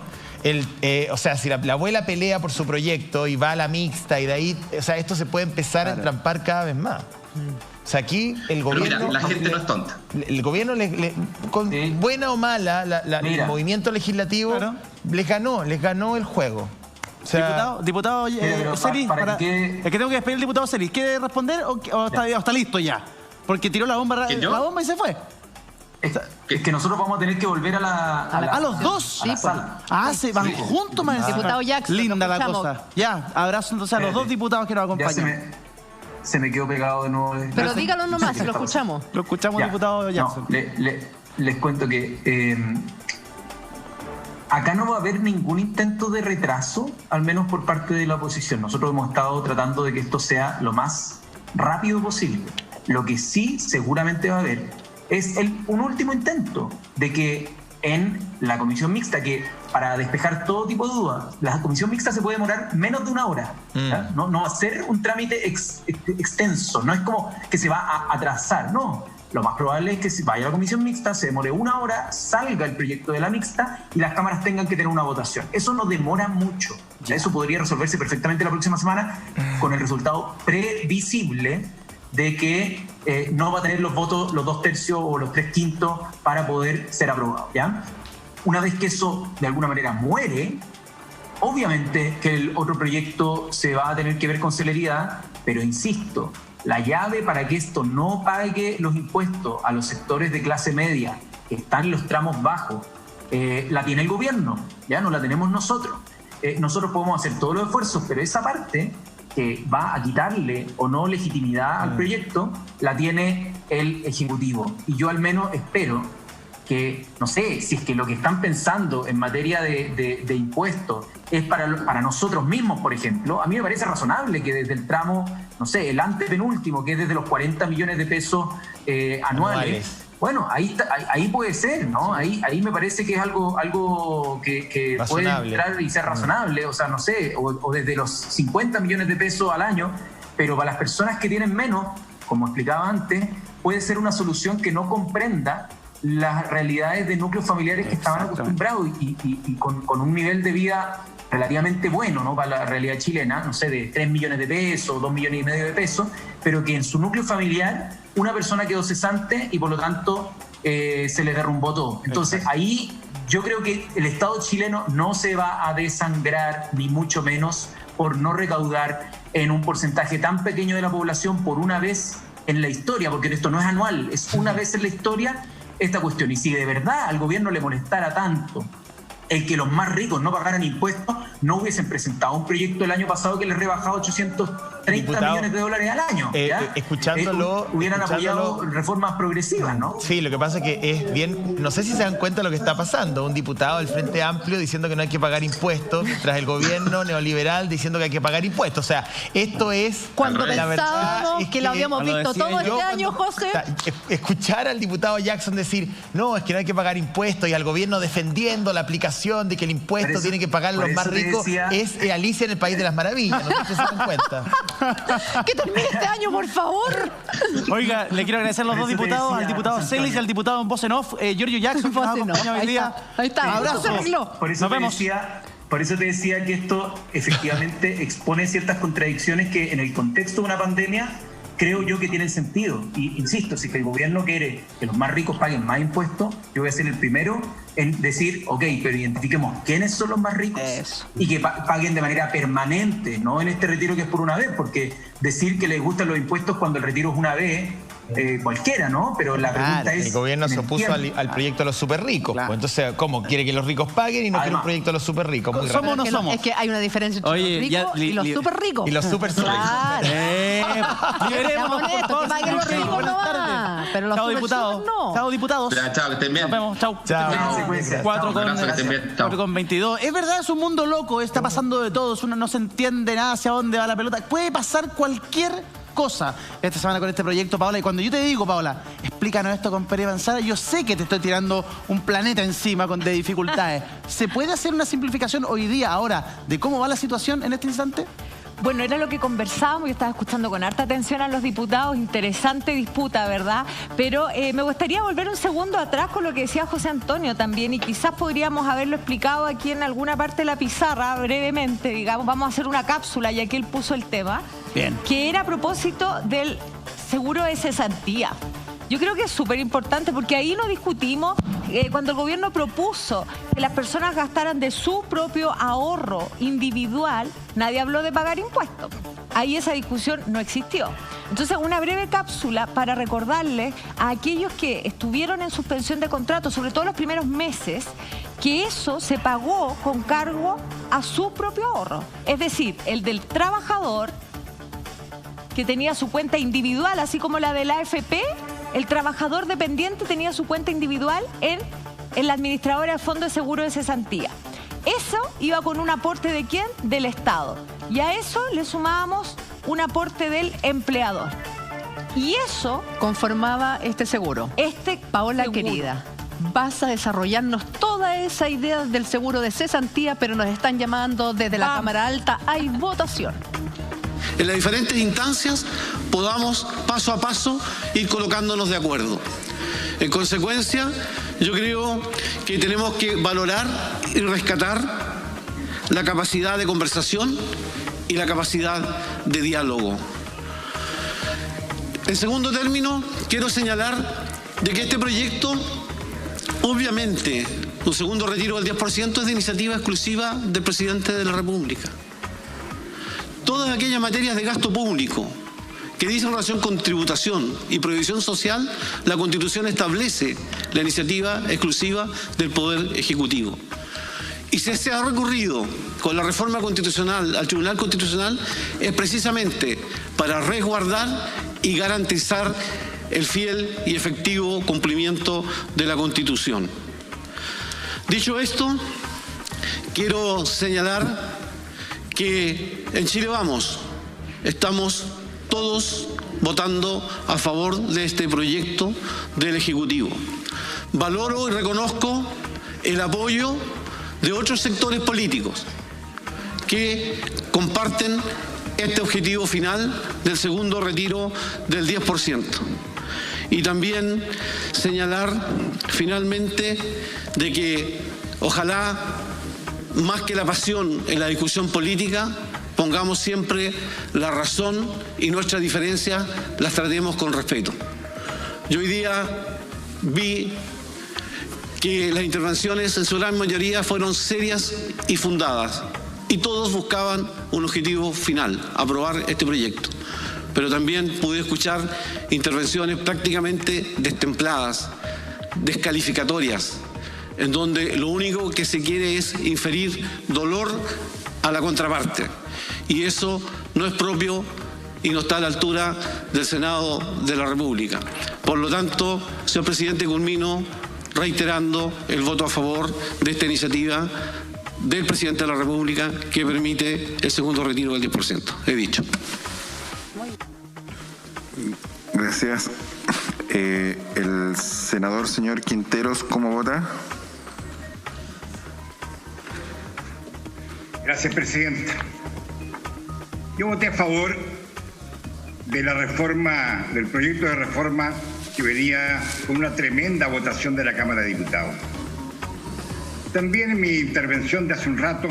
o sea, si la abuela pelea por su proyecto y va a la mixta y de ahí, o sea, esto se puede empezar a entrampar cada vez más. O sea, aquí el gobierno... Pero mira, la gente no es tonta. El gobierno, con buena o mala, el movimiento legislativo les ganó el juego. O sea, Diputado Celis, ¿para qué? es que tengo que despedir al diputado Celis. ¿Quiere responder o está listo ya? Porque tiró la bomba y se fue. Es que nosotros vamos a tener que volver a los dos. a la sala. Se van juntos, más. Diputado Jackson. Linda la cosa. Ya, abrazo entonces a los dos diputados que nos acompañan. Se me quedó pegado de nuevo. Pero dígalo nomás, lo escuchamos. Lo escuchamos, diputado Jackson. No, les cuento que acá no va a haber ningún intento de retraso, al menos por parte de la oposición. Nosotros hemos estado tratando de que esto sea lo más rápido posible. Lo que sí seguramente va a haber es un último intento de que en la comisión mixta, que para despejar todo tipo de dudas, la comisión mixta se puede demorar menos de una hora. No va a ser un trámite extenso, no es como que se va a atrasar, no. Lo más probable es que se vaya a la comisión mixta, se demore una hora, salga el proyecto de la mixta y las cámaras tengan que tener una votación. Eso no demora mucho. Eso podría resolverse perfectamente la próxima semana con el resultado previsible de que no va a tener los votos, los 2/3 o los 3/5 para poder ser aprobado, ¿ya? Una vez que eso de alguna manera muere, obviamente que el otro proyecto se va a tener que ver con celeridad, pero insisto, la llave para que esto no pague los impuestos a los sectores de clase media que están en los tramos bajos, la tiene el gobierno, ya no la tenemos nosotros. Nosotros podemos hacer todos los esfuerzos, pero esa parte que va a quitarle o no legitimidad al proyecto, la tiene el Ejecutivo. Y yo al menos espero que, no sé, si es que lo que están pensando en materia de impuestos es para nosotros mismos, por ejemplo, a mí me parece razonable que desde el tramo, no sé, el antepenúltimo, que es desde los 40 millones de pesos anuales. Bueno, ahí puede ser, ¿no? Ahí me parece que es algo que puede entrar y ser razonable, o sea, no sé, o desde los 50 millones de pesos al año, pero para las personas que tienen menos, como explicaba antes, puede ser una solución que no comprenda las realidades de núcleos familiares que estaban acostumbrados y con un nivel de vida relativamente bueno, ¿no? Para la realidad chilena, no sé, de 3 millones de pesos, 2,5 millones de pesos, pero que en su núcleo familiar una persona quedó cesante y por lo tanto se le derrumbó todo. Entonces ahí yo creo que el Estado chileno no se va a desangrar, ni mucho menos por no recaudar en un porcentaje tan pequeño de la población por una vez en la historia, porque esto no es anual, es una vez en la historia esta cuestión. Y si de verdad al gobierno le molestara tanto el que los más ricos no pagaran impuestos, no hubiesen presentado un proyecto el año pasado que les rebajaba 830 millones de dólares al año. Escuchándolo... hubieran apoyado reformas progresivas, ¿no? Sí, lo que pasa es que es bien... No sé si se dan cuenta de lo que está pasando. Un diputado del Frente Amplio diciendo que no hay que pagar impuestos, mientras el gobierno neoliberal diciendo que hay que pagar impuestos. O sea, esto es... Cuando la pensábamos es que lo habíamos visto todo este año, José. Escuchar al diputado Jackson decir, no, es que no hay que pagar impuestos, y al gobierno defendiendo la aplicación de que el impuesto tiene que pagar los más ricos, es Alicia en el País de las Maravillas. No sé si se dan cuenta. Que termine este año, por favor. Oiga, le quiero agradecer a los dos diputados, al diputado Celis y al diputado en voz en off, Giorgio Jackson, que nos acompaña hoy día. Ahí está. Abrazo. Por eso te decía que esto efectivamente expone ciertas contradicciones que en el contexto de una pandemia creo yo que tienen sentido. Y insisto, si el gobierno quiere que los más ricos paguen más impuestos, yo voy a ser el primero en decir, ok, pero identifiquemos quiénes son los más ricos y que paguen de manera permanente, no en este retiro que es por una vez, porque decir que les gustan los impuestos cuando el retiro es una vez, cualquiera, ¿no? Pero la pregunta es... El gobierno se opuso al proyecto de los súper ricos. Claro. Pues entonces, ¿cómo? ¿Quiere que los ricos paguen y no quiere un proyecto de los súper ricos? Muy ¿somos o no somos? Es que hay una diferencia entre los ricos y los súper ricos. Y los súper ricos. Claro. Liberémonos, por favor. Que paguen los ricos no va, pero los súper no. Chao, diputados. Chao, que estén bien. Nos vemos, chao. 4:22. Es verdad, es un mundo loco, está pasando de todo, uno no se entiende nada hacia dónde va la pelota. Puede pasar cualquier cosa esta semana con este proyecto, Paola. Y cuando yo te digo, Paola, explícanos esto con Pérez Manzara, yo sé que te estoy tirando un planeta encima de dificultades. ¿Se puede hacer una simplificación hoy día, ahora, de cómo va la situación en este instante? Bueno, era lo que conversábamos, yo estaba escuchando con harta atención a los diputados, interesante disputa, ¿verdad? Pero me gustaría volver un segundo atrás con lo que decía José Antonio también, y quizás podríamos haberlo explicado aquí en alguna parte de la pizarra, brevemente, digamos, vamos a hacer una cápsula, ya que él puso el tema. Bien. Que era a propósito del seguro de cesantía. Yo creo que es súper importante porque ahí no discutimos cuando el gobierno propuso que las personas gastaran de su propio ahorro individual, nadie habló de pagar impuestos. Ahí esa discusión no existió. Entonces, una breve cápsula para recordarles a aquellos que estuvieron en suspensión de contrato, sobre todo los primeros meses, que eso se pagó con cargo a su propio ahorro. Es decir, el del trabajador que tenía su cuenta individual, así como la de la AFP, el trabajador dependiente tenía su cuenta individual en la administradora de Fondo de Seguro de Cesantía. Eso iba con un aporte ¿de quién? Del Estado. Y a eso le sumábamos un aporte del empleador. Y eso conformaba este seguro. Paola, seguro. Querida, vas a desarrollarnos toda esa idea del seguro de cesantía, pero nos están llamando desde la Cámara Alta. Hay votación. En las diferentes instancias podamos paso a paso ir colocándonos de acuerdo. En consecuencia, yo creo que tenemos que valorar y rescatar la capacidad de conversación y la capacidad de diálogo. En segundo término, quiero señalar de que este proyecto, obviamente, un segundo retiro del 10% es de iniciativa exclusiva del presidente de la República. Todas aquellas materias de gasto público que dicen relación con tributación y previsión social, la Constitución establece la iniciativa exclusiva del Poder Ejecutivo. Y si se ha recurrido con la reforma constitucional al Tribunal Constitucional es precisamente para resguardar y garantizar el fiel y efectivo cumplimiento de la Constitución. Dicho esto, quiero señalar que en Chile Vamos estamos todos votando a favor de este proyecto del Ejecutivo. Valoro y reconozco el apoyo de otros sectores políticos que comparten este objetivo final del segundo retiro del 10%. Y también señalar finalmente de que ojalá, más que la pasión en la discusión política, pongamos siempre la razón y nuestras diferencias las tratemos con respeto. Yo hoy día vi que las intervenciones en su gran mayoría fueron serias y fundadas y todos buscaban un objetivo final, aprobar este proyecto. Pero también pude escuchar intervenciones prácticamente destempladas, descalificatorias, en donde lo único que se quiere es inferir dolor a la contraparte. Y eso no es propio y no está a la altura del Senado de la República. Por lo tanto, señor presidente, culmino reiterando el voto a favor de esta iniciativa del presidente de la República que permite el segundo retiro del 10%. He dicho. Gracias. El senador señor Quinteros, ¿cómo vota? Gracias, presidente. Yo voté a favor de la reforma, del proyecto de reforma que venía con una tremenda votación de la Cámara de Diputados. También en mi intervención de hace un rato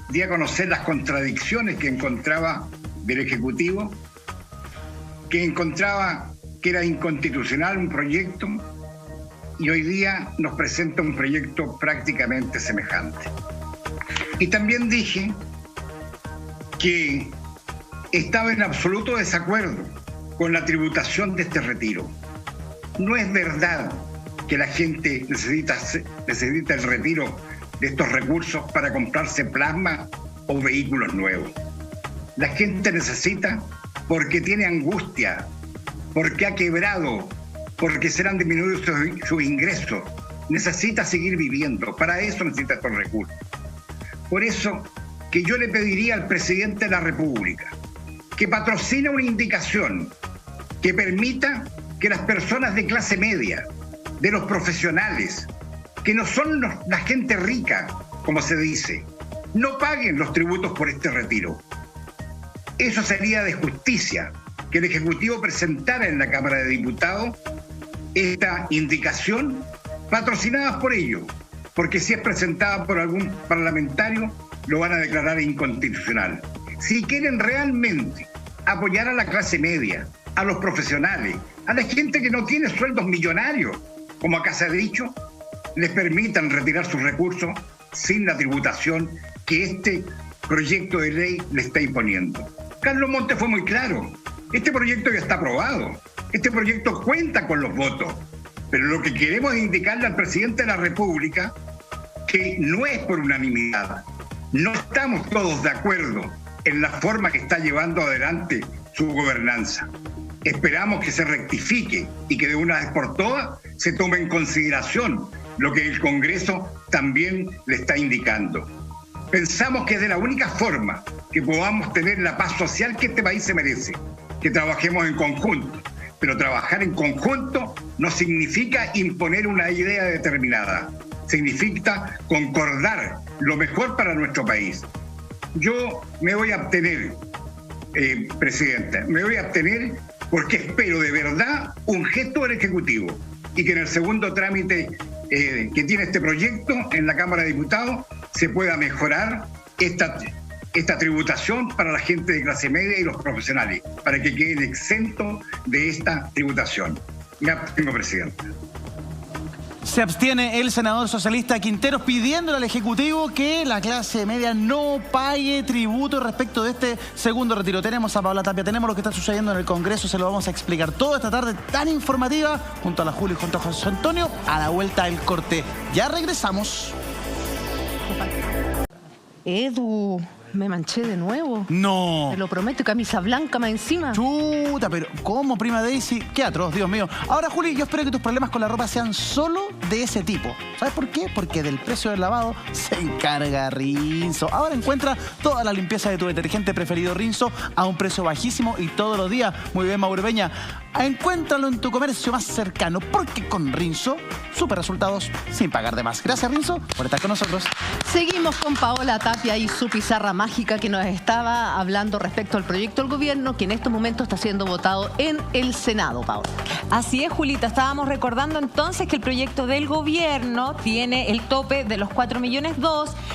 di a conocer las contradicciones que encontraba del Ejecutivo, que encontraba que era inconstitucional un proyecto y hoy día nos presenta un proyecto prácticamente semejante. Y también dije que estaba en absoluto desacuerdo con la tributación de este retiro. No es verdad que la gente necesita el retiro de estos recursos para comprarse plasma o vehículos nuevos. La gente necesita porque tiene angustia, porque ha quebrado, porque se le han disminuido sus ingresos. Necesita seguir viviendo, para eso necesita estos recursos. Por eso que yo le pediría al presidente de la República que patrocine una indicación que permita que las personas de clase media, de los profesionales, que no son la gente rica, como se dice, no paguen los tributos por este retiro. Eso sería de justicia, que el Ejecutivo presentara en la Cámara de Diputados esta indicación patrocinada por ellos, porque si es presentada por algún parlamentario, lo van a declarar inconstitucional. Si quieren realmente apoyar a la clase media, a los profesionales, a la gente que no tiene sueldos millonarios, como acá se ha dicho, les permitan retirar sus recursos sin la tributación que este proyecto de ley le está imponiendo. Carlos Montes fue muy claro. Este proyecto ya está aprobado. Este proyecto cuenta con los votos. Pero lo que queremos es indicarle al presidente de la República que no es por unanimidad. No estamos todos de acuerdo en la forma que está llevando adelante su gobernanza. Esperamos que se rectifique y que de una vez por todas se tome en consideración lo que el Congreso también le está indicando. Pensamos que es de la única forma que podamos tener la paz social que este país se merece, que trabajemos en conjunto. Pero trabajar en conjunto no significa imponer una idea determinada, significa concordar lo mejor para nuestro país. Yo me voy a abstener, Presidenta, me voy a abstener porque espero de verdad un gesto del Ejecutivo y que en el segundo trámite que tiene este proyecto en la Cámara de Diputados se pueda mejorar esta tributación para la gente de clase media y los profesionales, para que queden exentos de esta tributación. Me abstengo, Presidenta. Se abstiene el senador socialista Quinteros pidiéndole al Ejecutivo que la clase media no pague tributo respecto de este segundo retiro. Tenemos a Paola Tapia, tenemos lo que está sucediendo en el Congreso, se lo vamos a explicar toda esta tarde tan informativa junto a la Juli y junto a José Antonio a la vuelta del corte. Ya regresamos. Edu, me manché de nuevo. No. Te lo prometo, camisa blanca más encima. Chuta, pero ¿cómo, prima Daisy? Qué atroz, Dios mío. Ahora, Juli, yo espero que tus problemas con la ropa sean solo de ese tipo. ¿Sabes por qué? Porque del precio del lavado se encarga Rinzo. Ahora encuentra toda la limpieza de tu detergente preferido Rinzo a un precio bajísimo y todos los días. Muy bien, Maurbeña. Encuéntralo en tu comercio más cercano, porque con Rinzo, super resultados sin pagar de más. Gracias, Rinzo, por estar con nosotros. Seguimos con Paola Tapia y su pizarra mágica que nos estaba hablando respecto al proyecto del gobierno que en estos momentos está siendo votado en el Senado, Paola. Así es, Julita. Estábamos recordando entonces que el proyecto del gobierno tiene el tope de los 4,2 millones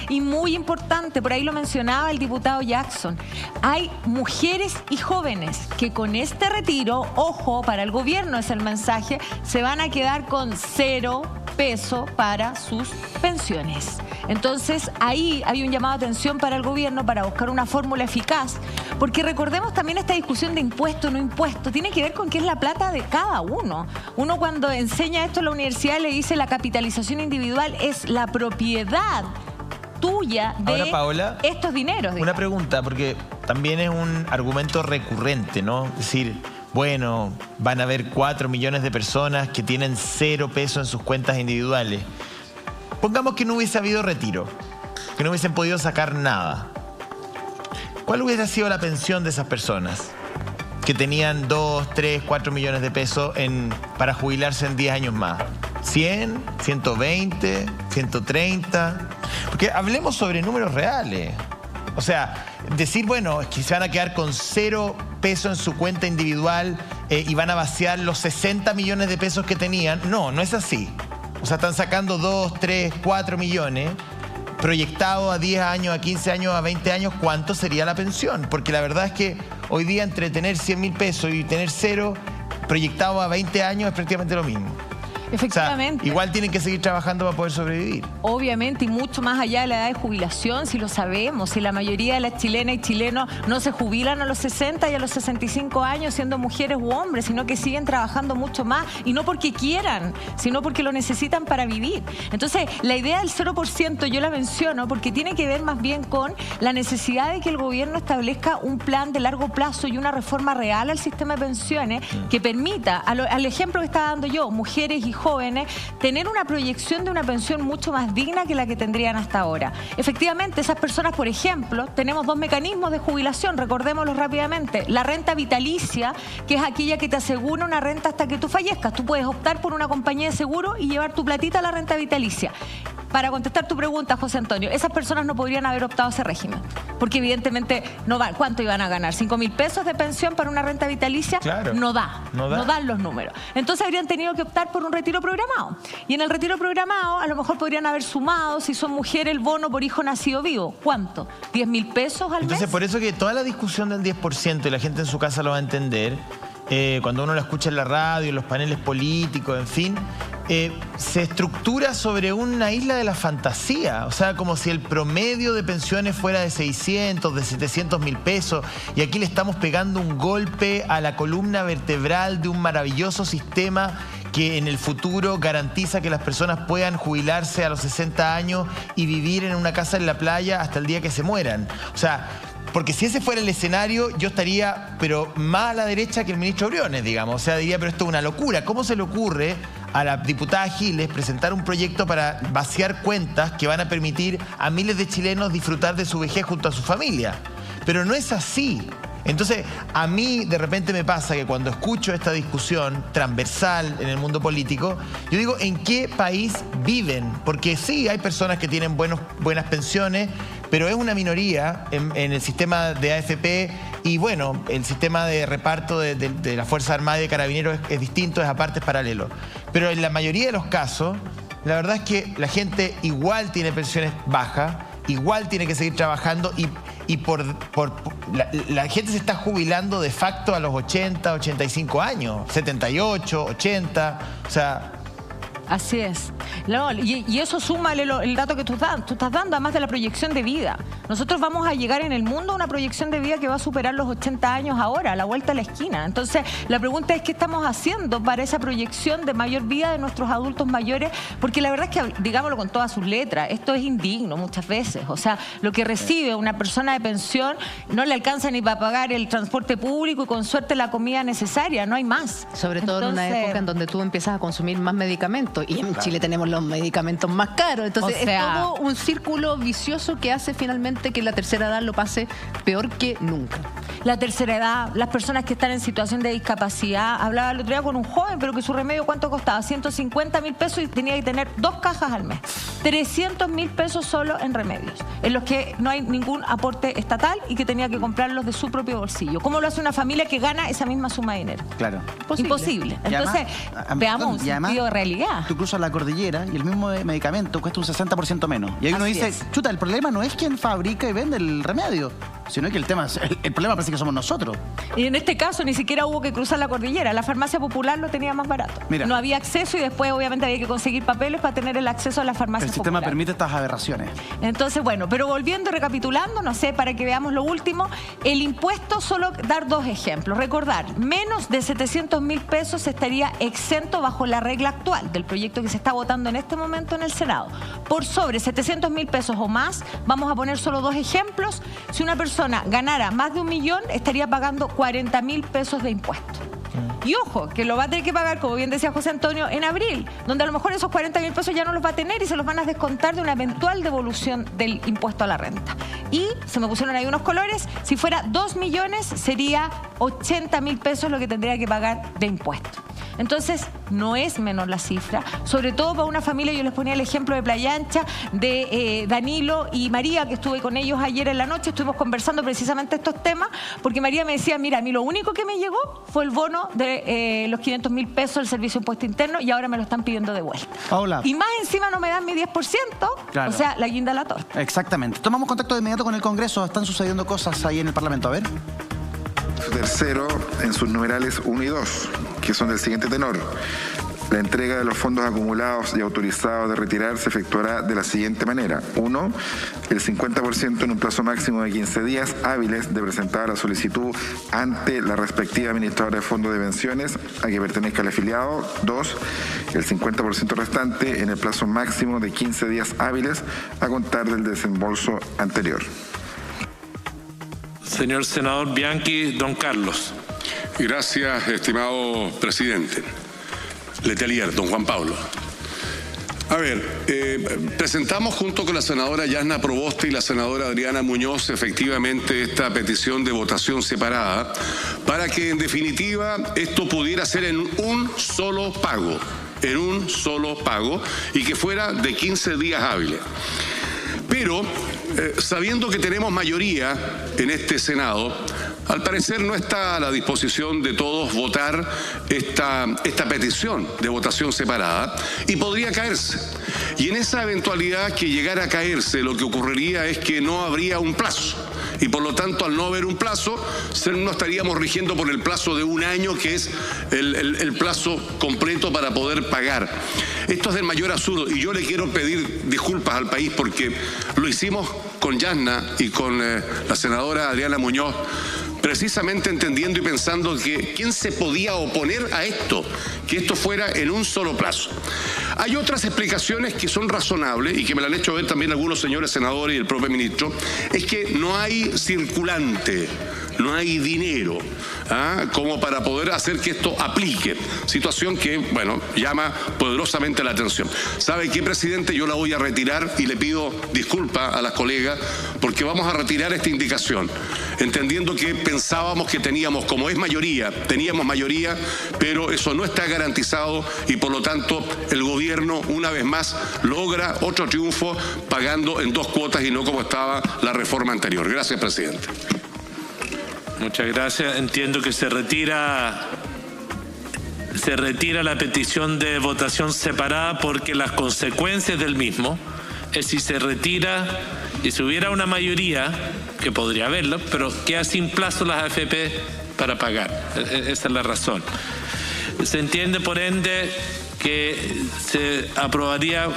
y muy importante, por ahí lo mencionaba el diputado Jackson, hay mujeres y jóvenes que con este retiro, ojo, para el gobierno es el mensaje, se van a quedar con 0 peso para sus pensiones. Entonces ahí hay un llamado de atención para el gobierno para buscar una fórmula eficaz, porque recordemos también esta discusión de impuesto, no impuesto, tiene que ver con qué es la plata de cada uno. Uno cuando enseña esto en la universidad le dice la capitalización individual es la propiedad tuya de ahora, Paola, estos dineros. Digamos. Una pregunta, porque también es un argumento recurrente, ¿no? Es decir, bueno, van a haber 4 millones de personas que tienen 0 peso en sus cuentas individuales. Pongamos que no hubiese habido retiro, que no hubiesen podido sacar nada. ¿Cuál hubiera sido la pensión de esas personas que tenían 2, 3, 4 millones de pesos para jubilarse en 10 años más? ¿100? ¿120? ¿130? Porque hablemos sobre números reales. O sea, decir, bueno, es que se van a quedar con 0 peso en su cuenta individual y van a vaciar los 60 millones de pesos que tenían. No, no es así. O sea, están sacando 2, 3, 4 millones, proyectado a 10 años, a 15 años, a 20 años, ¿cuánto sería la pensión? Porque la verdad es que hoy día entre tener 100.000 pesos y tener 0, proyectado a 20 años es prácticamente lo mismo. Efectivamente. O sea, igual tienen que seguir trabajando para poder sobrevivir. Obviamente, y mucho más allá de la edad de jubilación, si lo sabemos, si la mayoría de las chilenas y chilenos no se jubilan a los 60 y a los 65 años siendo mujeres u hombres, sino que siguen trabajando mucho más, y no porque quieran, sino porque lo necesitan para vivir. Entonces, la idea del 0% yo la menciono porque tiene que ver más bien con la necesidad de que el gobierno establezca un plan de largo plazo y una reforma real al sistema de pensiones que permita, al ejemplo que estaba dando yo, mujeres y jóvenes, tener una proyección de una pensión mucho más digna que la que tendrían hasta ahora. Efectivamente, esas personas, por ejemplo, tenemos 2 mecanismos de jubilación, recordémoslos rápidamente. La renta vitalicia, que es aquella que te asegura una renta hasta que tú fallezcas. Tú puedes optar por una compañía de seguro y llevar tu platita a la renta vitalicia. Para contestar tu pregunta, José Antonio, esas personas no podrían haber optado a ese régimen, porque evidentemente no va. ¿Cuánto iban a ganar? ¿5.000 pesos de pensión para una renta vitalicia? Claro. No dan los números. Entonces habrían tenido que optar por un retiro programado. Y en el retiro programado a lo mejor podrían haber sumado, si son mujeres, el bono por hijo nacido vivo. ¿Cuánto? ¿10.000 pesos al mes? Entonces, por eso que toda la discusión del 10%, y la gente en su casa lo va a entender, cuando uno la escucha en la radio, en los paneles políticos, en fin, se estructura sobre una isla de la fantasía. O sea, como si el promedio de pensiones fuera de 600, de 700 mil pesos. Y aquí le estamos pegando un golpe a la columna vertebral de un maravilloso sistema que en el futuro garantiza que las personas puedan jubilarse a los 60 años y vivir en una casa en la playa hasta el día que se mueran. O sea, porque si ese fuera el escenario, yo estaría, pero más a la derecha que el ministro Briones, digamos. O sea, diría, pero esto es una locura. ¿Cómo se le ocurre a la diputada Giles presentar un proyecto para vaciar cuentas que van a permitir a miles de chilenos disfrutar de su vejez junto a su familia? Pero no es así. Entonces, a mí de repente me pasa que cuando escucho esta discusión transversal en el mundo político, yo digo, ¿en qué país viven? Porque sí, hay personas que tienen buenas pensiones, pero es una minoría en el sistema de AFP y bueno, el sistema de reparto de la Fuerza Armada y de Carabineros es distinto, es aparte, es paralelo. Pero en la mayoría de los casos, la verdad es que la gente igual tiene pensiones bajas, igual tiene que seguir trabajando y la gente se está jubilando de facto a los 80, 85 años, 78, 80, o sea... Así es. No, y eso súmale el dato que tú estás dando, además de la proyección de vida. Nosotros vamos a llegar en el mundo a una proyección de vida que va a superar los 80 años ahora, a la vuelta de la esquina. Entonces, la pregunta es, ¿qué estamos haciendo para esa proyección de mayor vida de nuestros adultos mayores? Porque la verdad es que, digámoslo con todas sus letras, esto es indigno muchas veces. O sea, lo que recibe una persona de pensión no le alcanza ni para pagar el transporte público y con suerte la comida necesaria, no hay más. Sobre todo en una época en donde tú empiezas a consumir más medicamentos. Y en Chile tenemos los medicamentos más caros. Entonces es todo un círculo vicioso que hace finalmente que la tercera edad lo pase peor que nunca. La tercera edad, las personas que están en situación de discapacidad. Hablaba el otro día con un joven, pero que su remedio, ¿cuánto costaba? 150 mil pesos y tenía que tener 2 cajas al mes. 300 mil pesos solo en remedios, en los que no hay ningún aporte estatal y que tenía que comprarlos de su propio bolsillo. ¿Cómo lo hace una familia que gana esa misma suma de dinero? Claro. Imposible. Entonces, veamos un sentido de realidad. Tú cruzas la cordillera y el mismo medicamento cuesta un 60% menos. Y ahí uno dice, chuta, el problema no es quién fabrica y vende el remedio, sino que el problema parece que somos nosotros. Y en este caso ni siquiera hubo que cruzar la cordillera. La farmacia popular lo tenía más barato. Mira, no había acceso y después obviamente había que conseguir papeles para tener el acceso a la farmacia popular. El sistema permite estas aberraciones. Entonces, bueno, pero volviendo y recapitulando, no sé, para que veamos lo último, el impuesto, solo dar 2 ejemplos. Recordar, menos de 700 mil pesos estaría exento bajo la regla actual del proyecto que se está votando en este momento en el Senado. Por sobre 700 mil pesos o más, vamos a poner solo 2 ejemplos. Si una persona ganara más de 1 millón, estaría pagando 40 mil pesos de impuesto. Y ojo, que lo va a tener que pagar, como bien decía José Antonio, en abril, donde a lo mejor esos 40 mil pesos ya no los va a tener y se los van a descontar de una eventual devolución del impuesto a la renta. Y se me pusieron ahí unos colores, si fuera 2 millones sería 80 mil pesos lo que tendría que pagar de impuesto. Entonces, no es menor la cifra, sobre todo para una familia. Yo les ponía el ejemplo de Playa Ancha, de Danilo y María, que estuve con ellos ayer en la noche, estuvimos conversando precisamente estos temas, porque María me decía, mira, a mí lo único que me llegó fue el bono de los 500 mil pesos del Servicio de Impuesto Interno y ahora me lo están pidiendo de vuelta. Paola. Y más encima no me dan mi 10%, claro. O sea, la guinda a la torta. Exactamente. Tomamos contacto de inmediato con el Congreso, están sucediendo cosas ahí en el Parlamento, a ver. Tercero, en sus numerales 1 y 2, que son del siguiente tenor. La entrega de los fondos acumulados y autorizados de retirar se efectuará de la siguiente manera. 1. El 50% en un plazo máximo de 15 días hábiles de presentar la solicitud ante la respectiva administradora de fondos de pensiones a que pertenezca el afiliado. 2. El 50% restante en el plazo máximo de 15 días hábiles a contar del desembolso anterior. Señor senador Bianchi, don Carlos. Gracias, estimado presidente. Letelier, don Juan Pablo. A ver, presentamos junto con la senadora Yasna Proboste y la senadora Adriana Muñoz efectivamente esta petición de votación separada para que en definitiva esto pudiera ser en un solo pago, y que fuera de 15 días hábiles. Pero, sabiendo que tenemos mayoría en este Senado, al parecer no está a la disposición de todos votar esta petición de votación separada y podría caerse. Y en esa eventualidad que llegara a caerse, lo que ocurriría es que no habría un plazo. Y por lo tanto, al no haber un plazo, no estaríamos rigiendo por el plazo de un año, que es el plazo completo para poder pagar. Esto es del mayor absurdo, y yo le quiero pedir disculpas al país porque lo hicimos con Yasna y con la senadora Adriana Muñoz, precisamente entendiendo y pensando que quién se podía oponer a esto, que esto fuera en un solo plazo. Hay otras explicaciones que son razonables y que me la han hecho ver también algunos señores senadores y el propio ministro, es que no hay circulante, no hay dinero como para poder hacer que esto aplique, situación que, bueno, llama poderosamente la atención. ¿Sabe qué, presidente? Yo la voy a retirar y le pido disculpas a las colegas porque vamos a retirar esta indicación, entendiendo que pensábamos que teníamos, como es mayoría, teníamos mayoría, pero eso no está garantizado y por lo tanto el gobierno una vez más logra otro triunfo pagando en 2 cuotas y no como estaba la reforma anterior. Gracias, presidente. Muchas gracias. Entiendo que se retira la petición de votación separada porque las consecuencias del mismo es si se retira y si hubiera una mayoría, que podría haberlo, pero queda sin plazo las AFP para pagar. Esa es la razón. Se entiende, por ende, que se aprobaría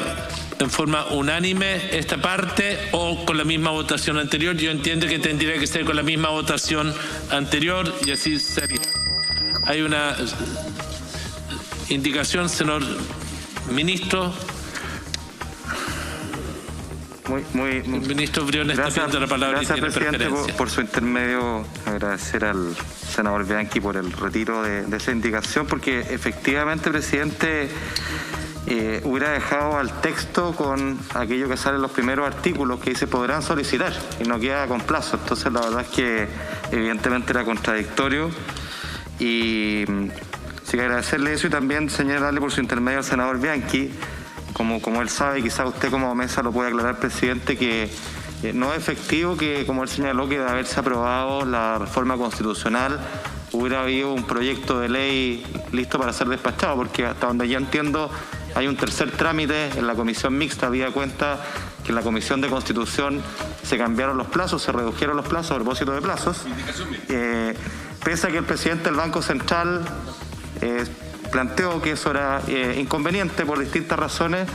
en forma unánime esta parte o con la misma votación anterior. Yo entiendo que tendría que ser con la misma votación anterior y así sería. Hay una indicación, señor ministro. El ministro Briones está pidiendo la palabra. Gracias, presidente, por su intermedio. Agradecer al senador Bianchi por el retiro de esa indicación, porque efectivamente, presidente, hubiera dejado al texto con aquello que sale en los primeros artículos que dice podrán solicitar y no queda con plazo. Entonces la verdad es que evidentemente era contradictorio y sí, agradecerle eso y también señalarle por su intermedio al senador Bianchi, como él sabe, y quizás usted como mesa lo puede aclarar, presidente, que no es efectivo que, como él señaló, que de haberse aprobado la reforma constitucional hubiera habido un proyecto de ley listo para ser despachado, porque hasta donde ya entiendo hay un tercer trámite en la comisión mixta. Había cuenta que en la comisión de Constitución se cambiaron los plazos, se redujeron los plazos a propósito de plazos, pese a que el presidente del Banco Central planteó que eso era inconveniente por distintas razones,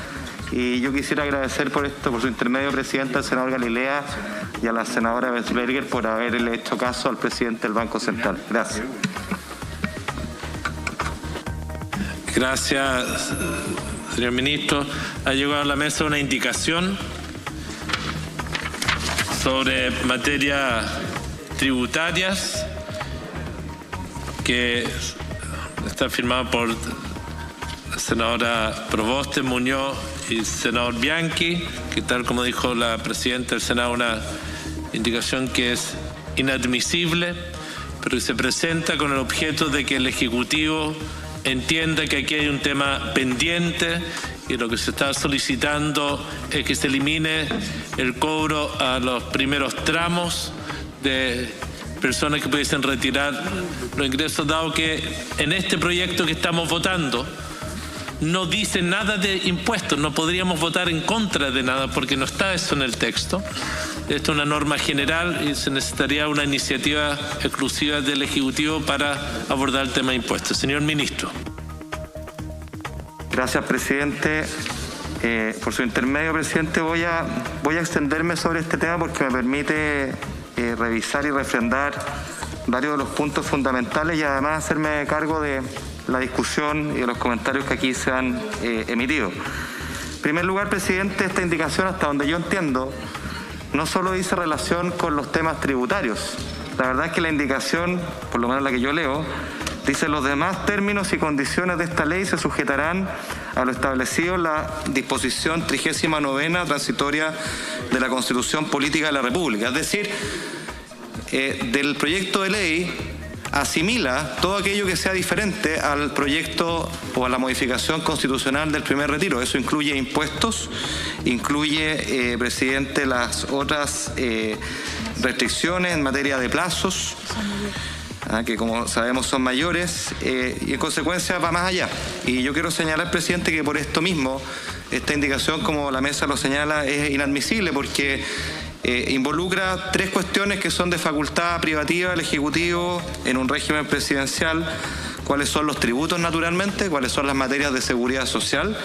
y yo quisiera agradecer por esto, por su intermedio, presidente, al senador Galilea y a la senadora Besberger por haberle hecho caso al presidente del Banco Central. Gracias. Gracias, señor ministro. Ha llegado a la mesa una indicación sobre materias tributarias que está firmada por la senadora Proboste, Muñoz y el senador Bianchi, que tal como dijo la presidenta del Senado, una indicación que es inadmisible, pero que se presenta con el objeto de que el Ejecutivo entienda que aquí hay un tema pendiente y lo que se está solicitando es que se elimine el cobro a los primeros tramos de personas que pudiesen retirar los ingresos, dado que en este proyecto que estamos votando no dice nada de impuestos. No podríamos votar en contra de nada porque no está eso en el texto. Esto es una norma general y se necesitaría una iniciativa exclusiva del Ejecutivo para abordar el tema de impuestos. Señor ministro. Gracias, presidente. Por su intermedio, presidente, voy a extenderme sobre este tema porque me permite revisar y refrendar varios de los puntos fundamentales y además hacerme cargo de la discusión y de los comentarios que aquí se han emitido. En primer lugar, presidente, esta indicación, hasta donde yo entiendo, no solo dice relación con los temas tributarios. La verdad es que la indicación, por lo menos la que yo leo, dice: los demás términos y condiciones de esta ley se sujetarán a lo establecido en la disposición 39ª transitoria de la Constitución Política de la República. Es decir, del proyecto de ley asimila todo aquello que sea diferente al proyecto o a la modificación constitucional del primer retiro. Eso incluye impuestos, incluye, presidente, las otras restricciones en materia de plazos, que como sabemos son mayores, y en consecuencia va más allá. Y yo quiero señalar, presidente, que por esto mismo esta indicación, como la mesa lo señala, es inadmisible porque involucra tres cuestiones que son de facultad privativa del Ejecutivo en un régimen presidencial: cuáles son los tributos naturalmente, cuáles son las materias de seguridad social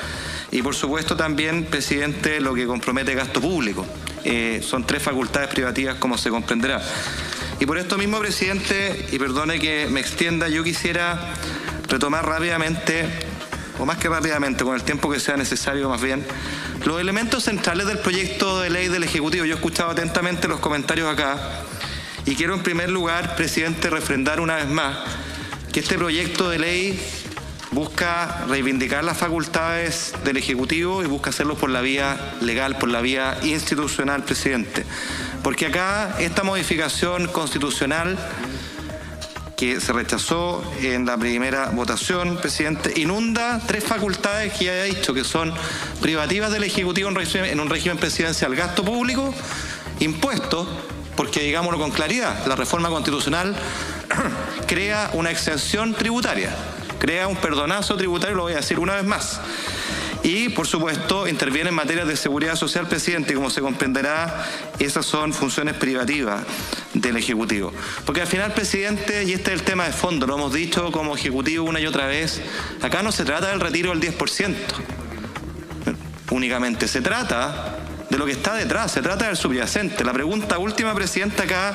y por supuesto también, presidente, lo que compromete gasto público. Son tres facultades privativas, como se comprenderá. Y por esto mismo, presidente, y perdone que me extienda, yo quisiera retomar rápidamente, o más que rápidamente, con el tiempo que sea necesario más bien, los elementos centrales del proyecto de ley del Ejecutivo. Yo he escuchado atentamente los comentarios acá y quiero en primer lugar, presidente, refrendar una vez más que este proyecto de ley busca reivindicar las facultades del Ejecutivo y busca hacerlo por la vía legal, por la vía institucional, presidente. Porque acá esta modificación constitucional que se rechazó en la primera votación, presidente, inunda tres facultades que ya he dicho que son privativas del Ejecutivo en un régimen presidencial: gasto público, impuestos, porque digámoslo con claridad, la reforma constitucional crea una exención tributaria, crea un perdonazo tributario, lo voy a decir una vez más. Y, por supuesto, interviene en materia de seguridad social, presidente, y como se comprenderá, esas son funciones privativas del Ejecutivo. Porque al final, presidente, y este es el tema de fondo, lo hemos dicho como Ejecutivo una y otra vez, acá no se trata del retiro del 10%, únicamente se trata de lo que está detrás, se trata del subyacente. La pregunta última, presidente, acá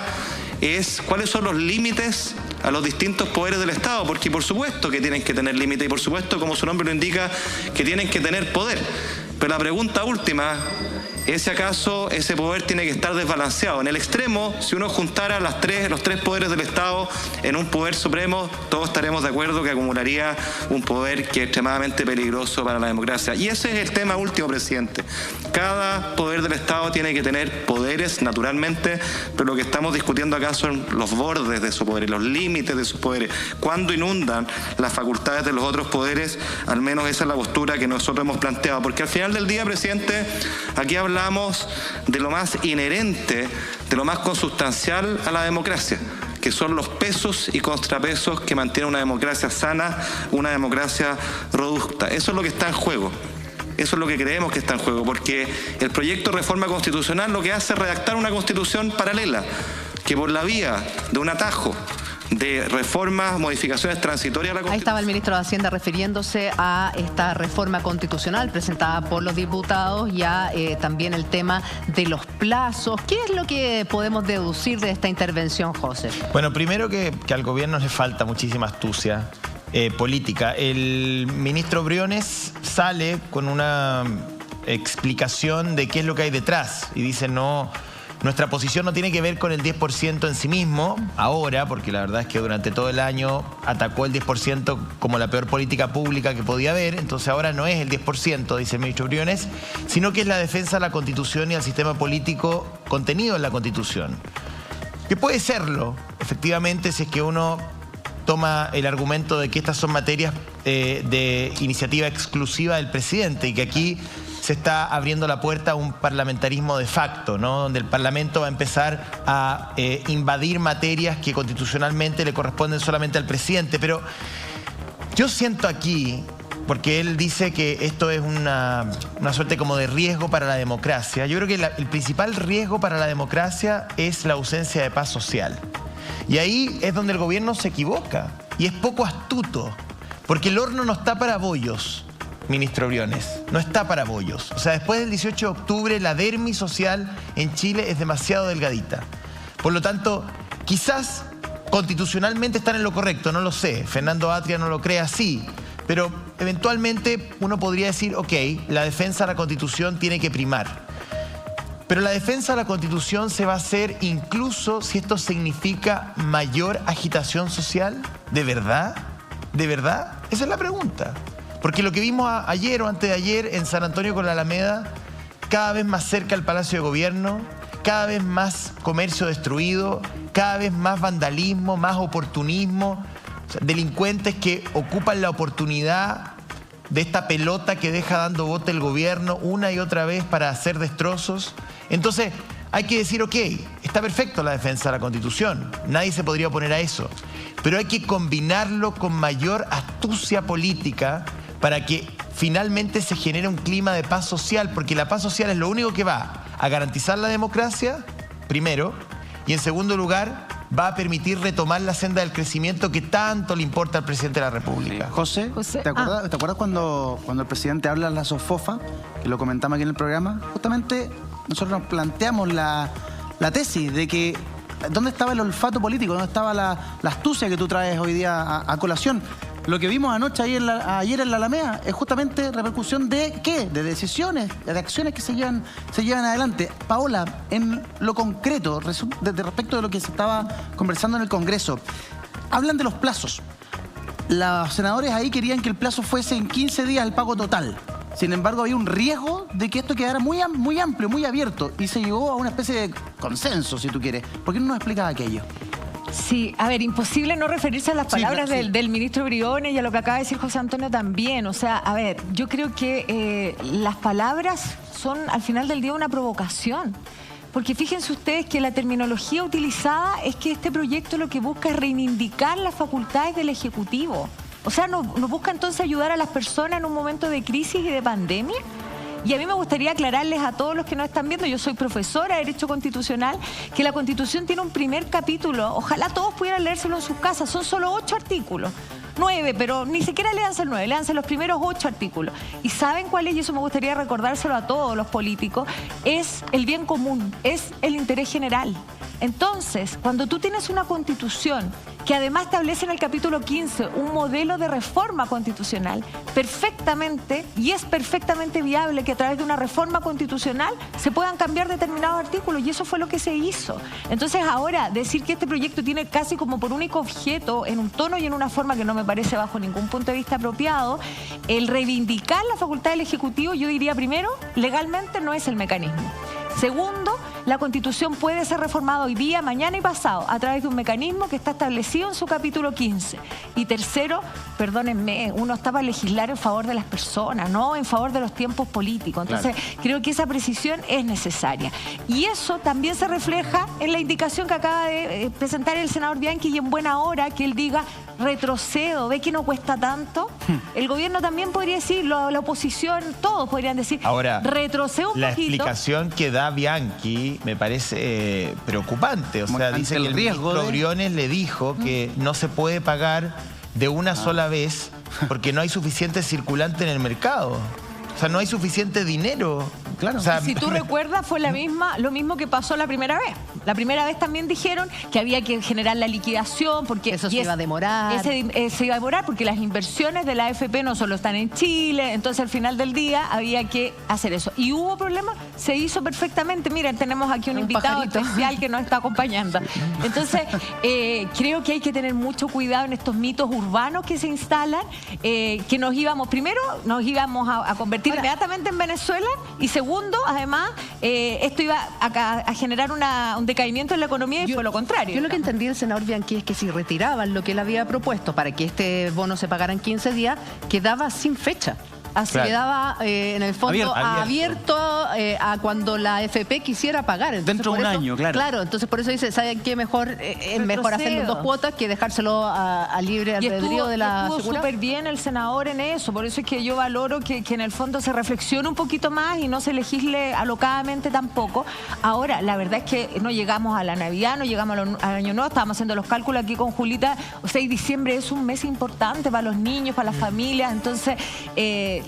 es cuáles son los límites a los distintos poderes del Estado, porque por supuesto que tienen que tener límite y por supuesto, como su nombre lo indica, que tienen que tener poder. Pero la pregunta última es si acaso ese poder tiene que estar desbalanceado. En el extremo, si uno juntara los tres poderes del Estado en un poder supremo, todos estaremos de acuerdo que acumularía un poder que es extremadamente peligroso para la democracia. Y ese es el tema último, presidente. Cada poder del Estado tiene que tener poderes, naturalmente, pero lo que estamos discutiendo acá son los bordes de esos poderes, los límites de sus poderes. Cuando inundan las facultades de los otros poderes, al menos esa es la postura que nosotros hemos planteado. Porque al final del día, presidente, aquí hablamos de lo más inherente, de lo más consustancial a la democracia, que son los pesos y contrapesos que mantienen una democracia sana, una democracia robusta. Eso es lo que está en juego. Eso es lo que creemos que está en juego, porque el proyecto de reforma constitucional lo que hace es redactar una constitución paralela, que por la vía de un atajo de reformas, modificaciones transitorias a la Constitución. Ahí estaba el ministro de Hacienda refiriéndose a esta reforma constitucional presentada por los diputados y a también el tema de los plazos. ¿Qué es lo que podemos deducir de esta intervención, José? Bueno, primero que al gobierno le falta muchísima astucia política. El ministro Briones sale con una explicación de qué es lo que hay detrás y dice no... Nuestra posición no tiene que ver con el 10% en sí mismo, ahora, porque la verdad es que durante todo el año atacó el 10% como la peor política pública que podía haber, entonces ahora no es el 10%, dice el ministro Briones, sino que es la defensa de la Constitución y al sistema político contenido en la Constitución. Que puede serlo, efectivamente, si es que uno toma el argumento de que estas son materias de iniciativa exclusiva del presidente y que aquí se está abriendo la puerta a un parlamentarismo de facto, ¿no? Donde el Parlamento va a empezar a invadir materias que constitucionalmente le corresponden solamente al presidente. Pero yo siento aquí, porque él dice que esto es una suerte como de riesgo para la democracia. Yo creo que el principal riesgo para la democracia es la ausencia de paz social. Y ahí es donde el gobierno se equivoca y es poco astuto, porque el horno no está para bollos. Ministro Briones, no está para bollos. O sea, después del 18 de octubre la dermis social en Chile es demasiado delgadita. Por lo tanto, quizás constitucionalmente están en lo correcto, no lo sé. Fernando Atria no lo cree así. Pero eventualmente uno podría decir, ok, la defensa de la Constitución tiene que primar. Pero la defensa de la Constitución se va a hacer incluso si esto significa mayor agitación social. ¿De verdad? ¿De verdad? Esa es la pregunta. Porque lo que vimos ayer o antes de ayer en San Antonio con la Alameda, cada vez más cerca al Palacio de Gobierno, cada vez más comercio destruido, cada vez más vandalismo, más oportunismo, o sea, delincuentes que ocupan la oportunidad de esta pelota que deja dando bote el gobierno una y otra vez para hacer destrozos. Entonces hay que decir, ok, está perfecto la defensa de la Constitución, nadie se podría oponer a eso, pero hay que combinarlo con mayor astucia política para que finalmente se genere un clima de paz social, porque la paz social es lo único que va a garantizar la democracia, primero, y en segundo lugar, va a permitir retomar la senda del crecimiento que tanto le importa al presidente de la República. José, ¿te acuerdas cuando el presidente habla de la SOFOFA, que lo comentamos aquí en el programa? Justamente nosotros nos planteamos la tesis de que ¿dónde estaba el olfato político? ¿Dónde estaba la astucia que tú traes hoy día a colación? Lo que vimos anoche ayer en la Alameda es justamente repercusión de ¿qué? De decisiones, de acciones que se llevan adelante. Paola, en lo concreto, respecto de lo que se estaba conversando en el Congreso, hablan de los plazos. Los senadores ahí querían que el plazo fuese en 15 días el pago total. Sin embargo, había un riesgo de que esto quedara muy amplio, muy abierto, y se llegó a una especie de consenso, si tú quieres. ¿Por qué no nos explicas aquello? Sí, a ver, imposible no referirse a las palabras del ministro Briones y a lo que acaba de decir José Antonio también. O sea, a ver, yo creo que las palabras son al final del día una provocación. Porque fíjense ustedes que la terminología utilizada es que este proyecto lo que busca es reivindicar las facultades del Ejecutivo. O sea, ¿nos busca entonces ayudar a las personas en un momento de crisis y de pandemia? Y a mí me gustaría aclararles a todos los que nos están viendo, yo soy profesora de Derecho Constitucional, que la Constitución tiene un primer capítulo. Ojalá todos pudieran leérselo en sus casas. Son solo 8 artículos. 9, pero ni siquiera léanse el 9, léanse los primeros 8 artículos. ¿Y saben cuál es? Y eso me gustaría recordárselo a todos los políticos. Es el bien común, es el interés general. Entonces, cuando tú tienes una Constitución que además establece en el capítulo 15 un modelo de reforma constitucional, perfectamente, y es perfectamente viable que a través de una reforma constitucional se puedan cambiar determinados artículos, y eso fue lo que se hizo. Entonces ahora, decir que este proyecto tiene casi como por único objeto, en un tono y en una forma que no me parece bajo ningún punto de vista apropiado, el reivindicar la facultad del Ejecutivo, yo diría primero, legalmente no es el mecanismo. Segundo, la Constitución puede ser reformada hoy día, mañana y pasado a través de un mecanismo que está establecido en su capítulo 15. Y tercero, perdónenme, uno está para legislar en favor de las personas, no en favor de los tiempos políticos. Entonces, creo que esa precisión es necesaria. Y eso también se refleja en la indicación que acaba de presentar el senador Bianchi, y en buena hora que él diga retrocedo, ve que no cuesta tanto. El gobierno también podría decirlo, la oposición, todos podrían decir, ahora, retrocedo un la poquito. Explicación que da Bianchi me parece preocupante. O sea, dice que el ministro Briones le dijo que no se puede pagar de una sola vez porque no hay suficiente circulante en el mercado. O sea, no hay suficiente dinero. Claro. O sea, si tú recuerdas, fue lo mismo que pasó la primera vez. La primera vez también dijeron que había que generar la liquidación porque eso se iba a demorar. Se iba a demorar porque las inversiones de la AFP no solo están en Chile, entonces al final del día había que hacer eso. Y hubo problemas, se hizo perfectamente. Miren, tenemos aquí un invitado especial que nos está acompañando. Entonces, creo que hay que tener mucho cuidado en estos mitos urbanos que se instalan, que nos íbamos a convertir inmediatamente en Venezuela, y segundo, además, esto iba a generar un decaimiento en la economía, y fue lo contrario. Yo lo que entendí del senador Bianchi es que si retiraban lo que él había propuesto para que este bono se pagara en 15 días, quedaba sin fecha. Así quedaba, en el fondo, abierto a cuando la AFP quisiera pagar. Entonces, dentro de un año, claro. Claro, entonces por eso dice, ¿saben qué? Mejor, es mejor hacerlo en 2 cuotas que dejárselo a libre albedrío de la estuvo súper bien el senador en eso. Por eso es que yo valoro que en el fondo se reflexione un poquito más y no se legisle alocadamente tampoco. Ahora, la verdad es que no llegamos a la Navidad, no llegamos al Año Nuevo. Estábamos haciendo los cálculos aquí con Julita. O sea, y diciembre es un mes importante para los niños, para las familias. Entonces,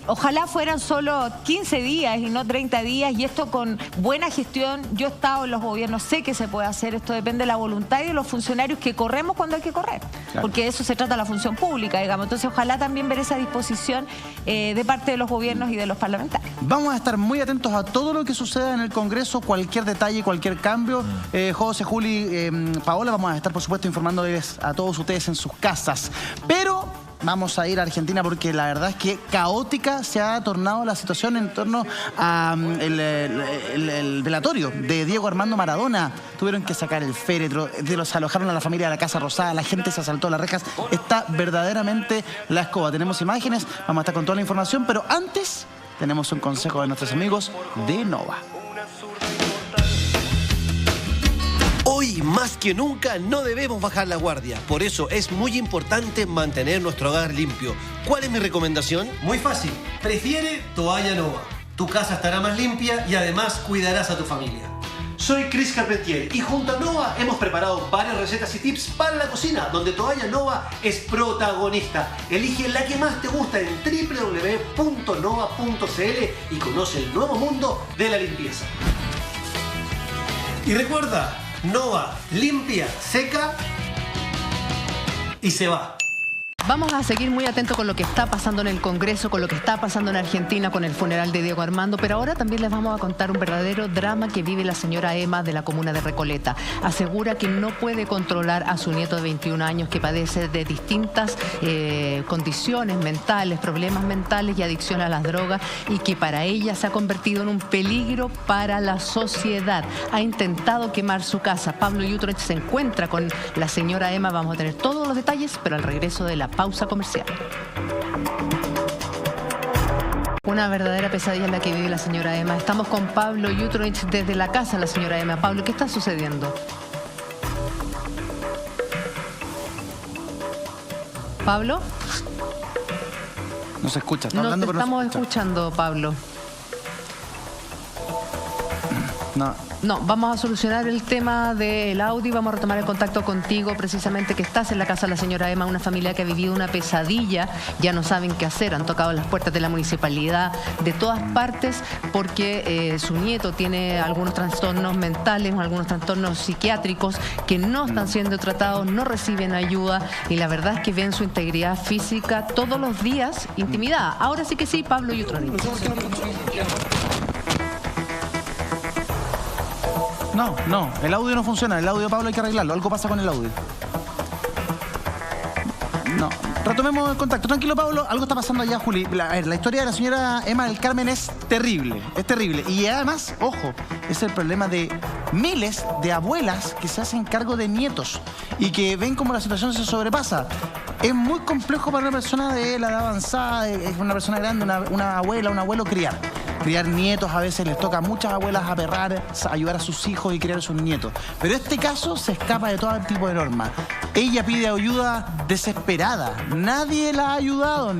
ojalá fueran solo 15 días y no 30 días, y esto con buena gestión. Yo he estado en los gobiernos, sé que se puede hacer, esto depende de la voluntad y de los funcionarios que corremos cuando hay que correr, porque de eso se trata la función pública, digamos. Entonces ojalá también ver esa disposición de parte de los gobiernos y de los parlamentarios. Vamos a estar muy atentos a todo lo que suceda en el Congreso, cualquier detalle, cualquier cambio. José, Juli, Paola, vamos a estar por supuesto informándoles a todos ustedes en sus casas. Pero vamos a ir a Argentina porque la verdad es que caótica se ha tornado la situación en torno a el velatorio de Diego Armando Maradona. Tuvieron que sacar el féretro, los alojaron a la familia de la Casa Rosada, la gente se asaltó a las rejas. Está verdaderamente la escoba. Tenemos imágenes, vamos a estar con toda la información, pero antes tenemos un consejo de nuestros amigos de Nova. Hoy Más que nunca no debemos bajar la guardia. Por eso es muy importante mantener nuestro hogar limpio. ¿Cuál es mi recomendación? Muy fácil. Prefiere Toalla Nova. Tu casa estará más limpia y además cuidarás a tu familia. Soy Chris Carpentier y junto a Nova hemos preparado varias recetas y tips para la cocina, donde Toalla Nova es protagonista. Elige la que más te gusta en www.nova.cl y conoce el nuevo mundo de la limpieza. Y recuerda, Nova limpia, seca y se va. Vamos a seguir muy atentos con lo que está pasando en el Congreso, con lo que está pasando en Argentina, con el funeral de Diego Armando, pero ahora también les vamos a contar un verdadero drama que vive la señora Emma de la comuna de Recoleta. Asegura que no puede controlar a su nieto de 21 años que padece de distintas condiciones mentales, problemas mentales y adicción a las drogas, y que para ella se ha convertido en un peligro para la sociedad. Ha intentado quemar su casa. Pablo Yutrich se encuentra con la señora Emma. Vamos a tener todos los detalles, pero al regreso de la pausa comercial. Una verdadera pesadilla es la que vive la señora Emma. Estamos con Pablo Yutrich desde la casa de la señora Emma. Pablo, ¿qué está sucediendo? ¿Pablo? No se escucha. No te estamos escuchando, Pablo. No, vamos a solucionar el tema del audio y vamos a retomar el contacto contigo, precisamente que estás en la casa de la señora Emma, una familia que ha vivido una pesadilla, ya no saben qué hacer, han tocado las puertas de la municipalidad de todas partes porque su nieto tiene algunos trastornos mentales, algunos trastornos psiquiátricos que no están siendo tratados, no reciben ayuda y la verdad es que ven su integridad física todos los días intimidada. Ahora sí que sí, Pablo Yutrich. No, el audio no funciona. El audio de Pablo hay que arreglarlo. Algo pasa con el audio. No, retomemos el contacto. Tranquilo, Pablo, algo está pasando allá, Juli. La historia de la señora Emma del Carmen es terrible. Y además, ojo, es el problema de miles de abuelas que se hacen cargo de nietos y que ven cómo la situación se sobrepasa. Es muy complejo para una persona de la edad avanzada, es una persona grande, una abuela, un abuelo, criar nietos. A veces les toca a muchas abuelas aperrar, ayudar a sus hijos y criar a sus nietos. Pero este caso se escapa de todo tipo de normas. Ella pide ayuda desesperada. Nadie la ha ayudado.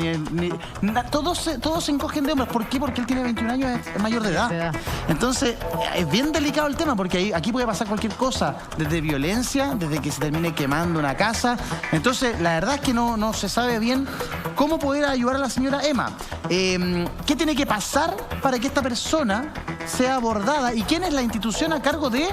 Todos se encogen de hombros. ¿Por qué? Porque él tiene 21 años, es mayor de edad. Entonces, es bien delicado el tema porque aquí puede pasar cualquier cosa. Desde violencia, desde que se termine quemando una casa. Entonces, la verdad es que no se sabe bien cómo poder ayudar a la señora Emma. ¿Qué tiene que pasar para que esta persona sea abordada? ¿Y quién es la institución a cargo de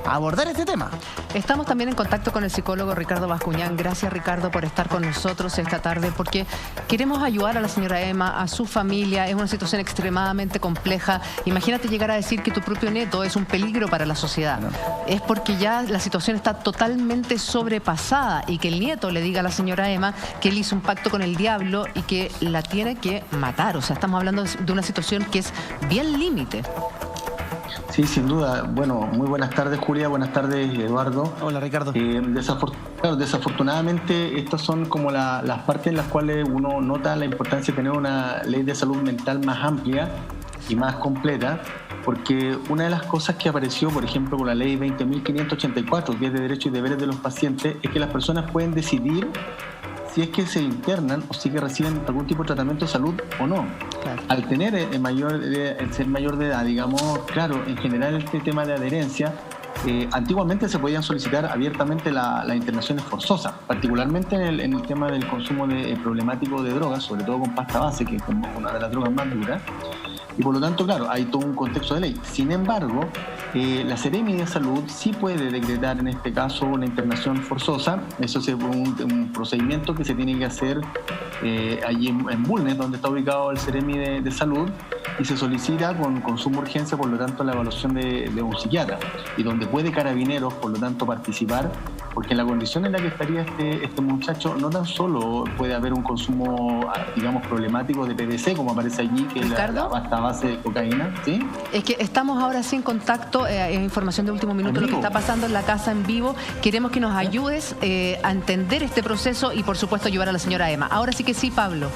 abordar este tema? Estamos también en contacto con el psicólogo Ricardo Bascuñán. Gracias, Ricardo, por estar con nosotros esta tarde, porque queremos ayudar a la señora Emma, a su familia. Es una situación extremadamente compleja. Imagínate llegar a decir que tu propio nieto es un peligro para la sociedad. Es porque ya la situación está totalmente sobrepasada y que el nieto le diga a la señora Emma que él hizo un pacto con el diablo y que la tiene que matar. O sea, estamos hablando de una situación que es bien límite. Sí, sin duda. Bueno, muy buenas tardes, Julia. Buenas tardes, Eduardo. Hola, Ricardo. Desafortunadamente, estas son como las partes en las cuales uno nota la importancia de tener una ley de salud mental más amplia y más completa, porque una de las cosas que apareció, por ejemplo, con la ley 20.584, que es de derechos y deberes de los pacientes, es que las personas pueden decidir si es que se internan o si que reciben algún tipo de tratamiento de salud o no. Claro. Al tener el ser mayor de edad, digamos, claro, en general este tema de adherencia, antiguamente se podían solicitar abiertamente las internaciones forzosas, particularmente en el tema del consumo problemático de drogas, sobre todo con pasta base, que es como una de las drogas más duras. Y por lo tanto, claro, hay todo un contexto de ley. Sin embargo, la Seremi de Salud sí puede decretar en este caso una internación forzosa. Eso es un procedimiento que se tiene que hacer allí en Bulnes, donde está ubicado el Seremi de Salud, y se solicita con suma urgencia, por lo tanto, la evaluación de un psiquiatra, y donde puede Carabineros, por lo tanto, participar, porque en la condición en la que estaría este muchacho, no tan solo puede haber un consumo, digamos, problemático de PVC, como aparece allí, que es la pasta base de cocaína, ¿sí? Es que estamos ahora sí en contacto, información de último minuto, lo que está pasando en la casa en vivo. Queremos que nos ayudes a entender este proceso y, por supuesto, ayudar a la señora Emma. Ahora sí que sí, Pablo.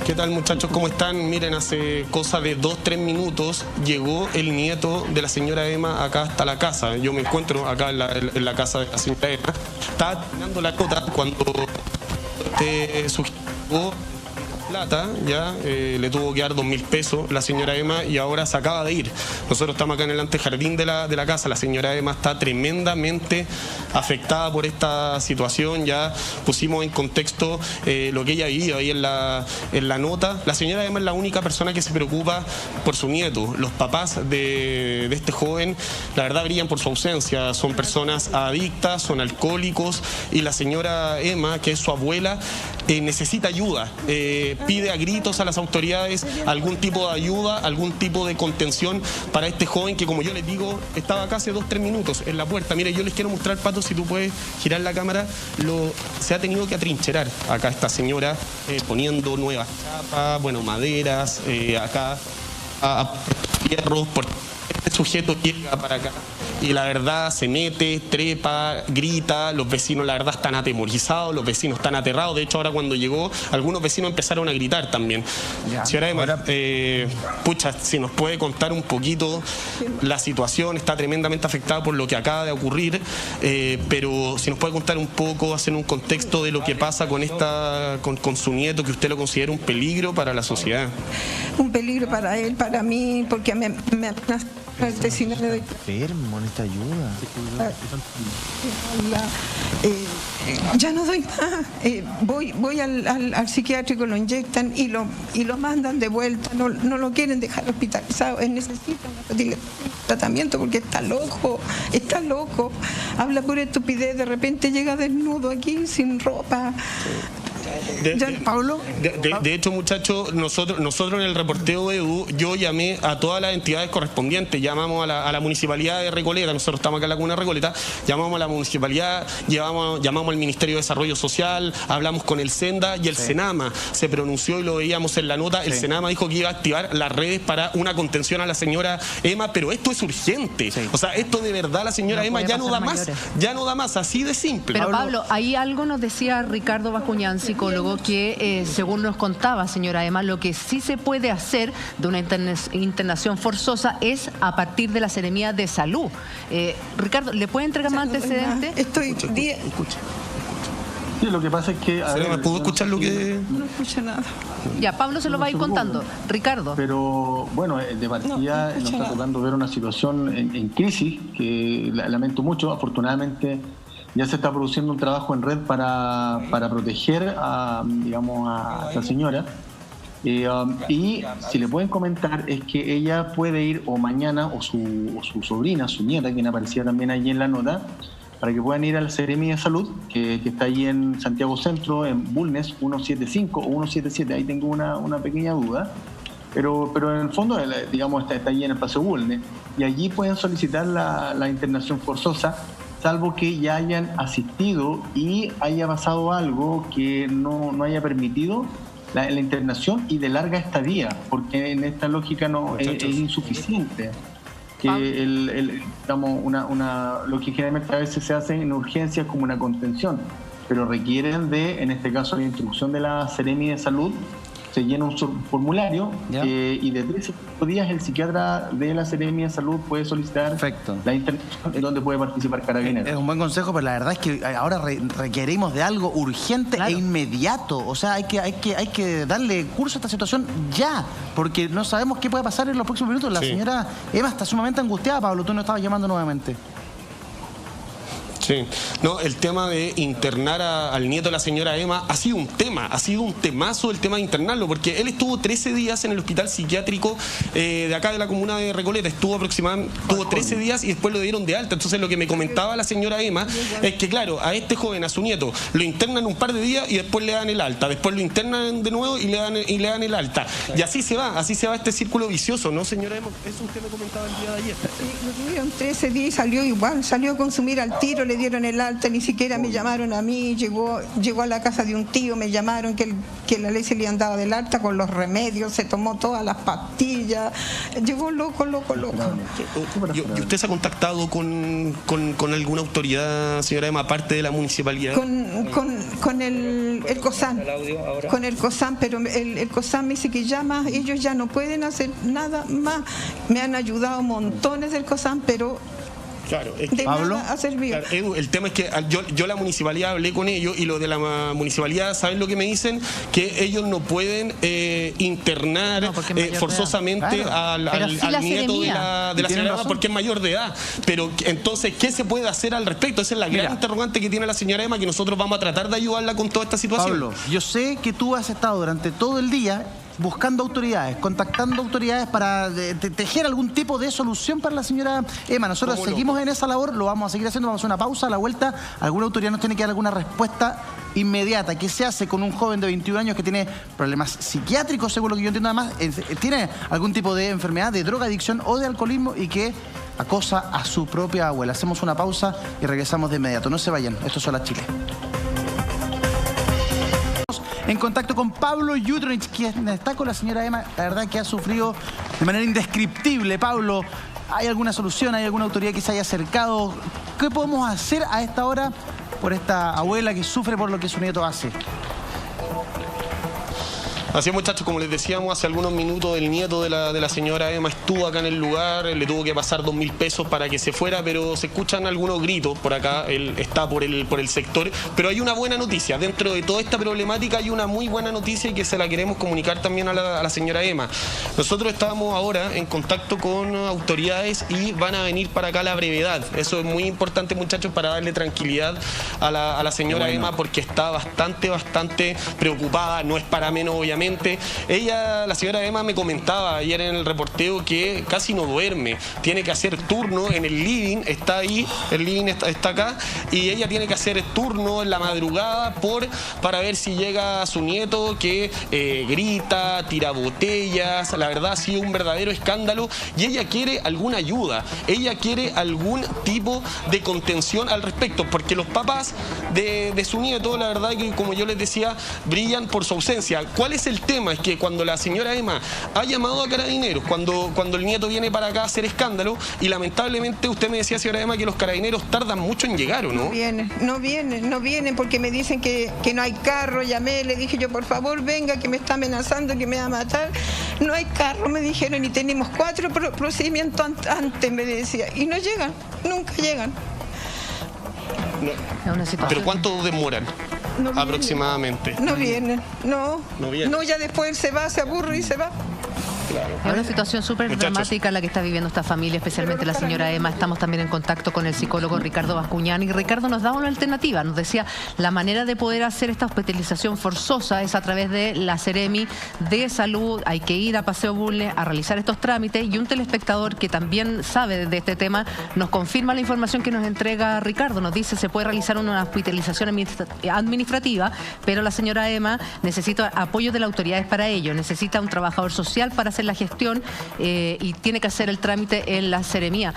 ¿Qué tal, muchachos? ¿Cómo están? Miren, hace cosa de 2-3 minutos llegó el nieto de la señora Emma acá hasta la casa. Yo me encuentro acá en la casa de la señora Emma. Estaba terminando la nota cuando sujeto plata, ya le tuvo que dar 2.000 pesos la señora Emma y ahora se acaba de ir. Nosotros estamos acá en el antejardín de la casa. La señora Emma está tremendamente afectada por esta situación. Ya pusimos en contexto lo que ella vivió ahí en la nota. La señora Emma es la única persona que se preocupa por su nieto. Los papás de este joven, la verdad, brillan por su ausencia. Son personas adictas, son alcohólicos, y la señora Emma, que es su abuela, necesita ayuda. Pide a gritos a las autoridades algún tipo de ayuda, algún tipo de contención para este joven que, como yo les digo, estaba acá hace 2-3 minutos en la puerta. Mire, yo les quiero mostrar, Pato, si tú puedes girar la cámara. Se ha tenido que atrincherar acá esta señora, poniendo nuevas chapas, bueno, maderas, acá a fierros, porque este sujeto llega para acá y la verdad se mete, trepa, grita. Los vecinos, la verdad, están atemorizados, los vecinos están aterrados. De hecho, ahora cuando llegó, algunos vecinos empezaron a gritar también. Señora Emma, pucha, si nos puede contar un poquito. La situación está tremendamente afectada por lo que acaba de ocurrir, pero si nos puede contar un poco, hacer un contexto de lo que pasa con su nieto, que usted lo considera un peligro para la sociedad. Un peligro para él, para mí, porque me enfermo, necesita ayuda. Ya no doy más. Voy al psiquiátrico, lo inyectan y lo mandan de vuelta. No lo quieren dejar hospitalizado. Él necesita un tratamiento porque está loco. Habla por estupidez. De repente llega desnudo aquí, sin ropa. De hecho, muchachos, nosotros en el reporteo de Edu, yo llamé a todas las entidades correspondientes. Llamamos a la municipalidad de Recoleta. Nosotros estamos acá en la comuna de Recoleta. Llamamos a la municipalidad, llamamos al Ministerio de Desarrollo Social, hablamos con el Senda y el Senama se pronunció, y lo veíamos en la nota. El Senama dijo que iba a activar las redes para una contención a la señora Emma, pero esto es urgente. O sea, esto de verdad, la señora Emma ya no da más, así de simple. Pero Pablo, ahí algo nos decía Ricardo Bascuñán, psicólogo, que según nos contaba, señora Emma, lo que sí se puede hacer de una internación forzosa es a partir de la Seremía de Salud. Ricardo, ¿le puede entregar más antecedentes? Sí, lo que pasa es que... ¿Me puedo escuchar lo que...? No escucha nada. Ya, Pablo se lo va a ir contando. Ricardo. Pero, bueno, de partida nos está tocando ver una situación en crisis, que lamento mucho. Afortunadamente ya se está produciendo un trabajo en red para proteger a esta señora. Y si le pueden comentar es que ella puede ir o mañana, o su sobrina, su nieta, quien aparecía también allí en la nota, para que puedan ir al Seremi de Salud, que está allí en Santiago Centro, en Bulnes, 175 o 177, ahí tengo una pequeña duda, pero en el fondo, está allí en el Paseo Bulnes, y allí pueden solicitar la internación forzosa, salvo que ya hayan asistido y haya pasado algo que no haya permitido la internación y de larga estadía, porque en esta lógica es insuficiente. Que lo que generalmente a veces se hace en urgencias como una contención, pero requieren en este caso, la instrucción de la Seremi de Salud. Se llena un formulario y de 3 a 5 días el psiquiatra de la Seremi de Salud puede solicitar la internación en donde puede participar Carabineros. Es un buen consejo, pero la verdad es que ahora requerimos de algo urgente e inmediato. O sea, hay que darle curso a esta situación ya, porque no sabemos qué puede pasar en los próximos minutos. La señora Emma está sumamente angustiada. Pablo, tú nos estabas llamando nuevamente. Sí, no, el tema de internar al nieto de la señora Emma ha sido un temazo el tema de internarlo, porque él estuvo 13 días en el hospital psiquiátrico de acá de la comuna de Recoleta, estuvo 13 días y después lo dieron de alta. Entonces lo que me comentaba la señora Emma es que, claro, a este joven, a su nieto, lo internan un par de días y después le dan el alta, después lo internan de nuevo y le dan el alta. Y así se va este círculo vicioso, ¿no, señora Emma? Eso usted me comentaba el día de ayer. Sí, lo tuvieron 13 días y salió igual, salió a consumir al tiro, le le dieron el alta, ni siquiera me llamaron a mí, llegó a la casa de un tío, me llamaron que la ley se le han dado del alta con los remedios, se tomó todas las pastillas, llegó loco. ¿Y usted se ha contactado con alguna autoridad, señora Emma, aparte de la municipalidad? Con el COSAN, con el COSAN, pero el COSAN me dice que ya más, ellos ya no pueden hacer nada más. Me han ayudado montones del COSAN, pero claro, es que Pablo ha servido. Claro, Edu, el tema es que yo la municipalidad hablé con ellos y los de la municipalidad, ¿saben lo que me dicen? Que ellos no pueden internar forzosamente al nieto de la señora Emma porque es mayor de edad. Pero entonces, ¿qué se puede hacer al respecto? Esa es la gran interrogante que tiene la señora Emma, que nosotros vamos a tratar de ayudarla con toda esta situación. Pablo, yo sé que tú has estado durante todo el día buscando autoridades, contactando autoridades para tejer algún tipo de solución para la señora Emma. Nosotros seguimos en esa labor, lo vamos a seguir haciendo, vamos a hacer una pausa, a la vuelta, alguna autoridad nos tiene que dar alguna respuesta inmediata. ¿Qué se hace con un joven de 21 años que tiene problemas psiquiátricos, según lo que yo entiendo además, tiene algún tipo de enfermedad, de drogadicción o de alcoholismo y que acosa a su propia abuela? Hacemos una pausa y regresamos de inmediato. No se vayan, esto es Sola Chile. En contacto con Pablo Yutronich, quien está con la señora Emma, la verdad que ha sufrido de manera indescriptible. Pablo, ¿hay alguna solución? ¿Hay alguna autoridad que se haya acercado? ¿Qué podemos hacer a esta hora por esta abuela que sufre por lo que su nieto hace? Así es, muchachos, como les decíamos hace algunos minutos, el nieto de la señora Emma estuvo acá en el lugar, le tuvo que pasar 2.000 pesos para que se fuera, pero se escuchan algunos gritos por acá, él está por el sector, pero hay una buena noticia, dentro de toda esta problemática hay una muy buena noticia y que se la queremos comunicar también a la señora Emma. Nosotros estábamos ahora en contacto con autoridades y van a venir para acá a la brevedad, eso es muy importante, muchachos, para darle tranquilidad a la señora Emma, porque está bastante preocupada, no es para menos obviamente. La señora Emma me comentaba ayer en el reporteo que casi no duerme, tiene que hacer turno en el living, está ahí, el living está acá, y ella tiene que hacer turno en la madrugada para ver si llega su nieto que grita, tira botellas, la verdad ha sido un verdadero escándalo y ella quiere alguna ayuda, ella quiere algún tipo de contención al respecto, porque los papás de su nieto, la verdad que como yo les decía, brillan por su ausencia. ¿Cuál es el tema? Es que cuando la señora Emma ha llamado a Carabineros, cuando el nieto viene para acá a hacer escándalo, y lamentablemente usted me decía, señora Emma, que los Carabineros tardan mucho en llegar, ¿o no? No vienen porque me dicen que no hay carro. Llamé, le dije yo, por favor, venga, que me está amenazando, que me va a matar. No hay carro, me dijeron, y tenemos 4 procedimientos antes, me decía, y no llegan, nunca llegan. ¿Pero cuánto demoran? Aproximadamente. No vienen, no. No, ya después él se va, se aburre y se va. Claro. Es una situación súper dramática la que está viviendo esta familia, especialmente la señora Emma. Estamos también en contacto con el psicólogo Ricardo Bascuñán y Ricardo nos da una alternativa. Nos decía, la manera de poder hacer esta hospitalización forzosa es a través de la Seremi de Salud. Hay que ir a Paseo Bulnes a realizar estos trámites, y un telespectador que también sabe de este tema nos confirma la información que nos entrega Ricardo. Nos dice, se puede realizar una hospitalización administrativa, pero la señora Emma necesita apoyo de las autoridades para ello, necesita un trabajador social para hacer la gestión y tiene que hacer el trámite en la Seremía.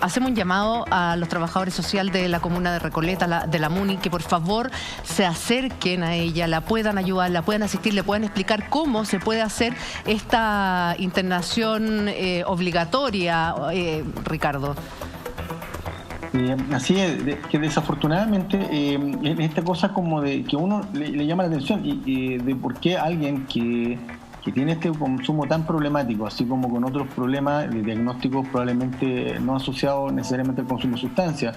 Hacemos un llamado a los trabajadores sociales de la comuna de Recoleta, de la MUNI, que por favor se acerquen a ella, la puedan ayudar, la puedan asistir, le puedan explicar cómo se puede hacer esta internación obligatoria, Ricardo. Así es, que desafortunadamente esta cosa como de que uno le llama la atención y de por qué alguien que tiene este consumo tan problemático, así como con otros problemas de diagnósticos probablemente no asociados necesariamente al consumo de sustancias,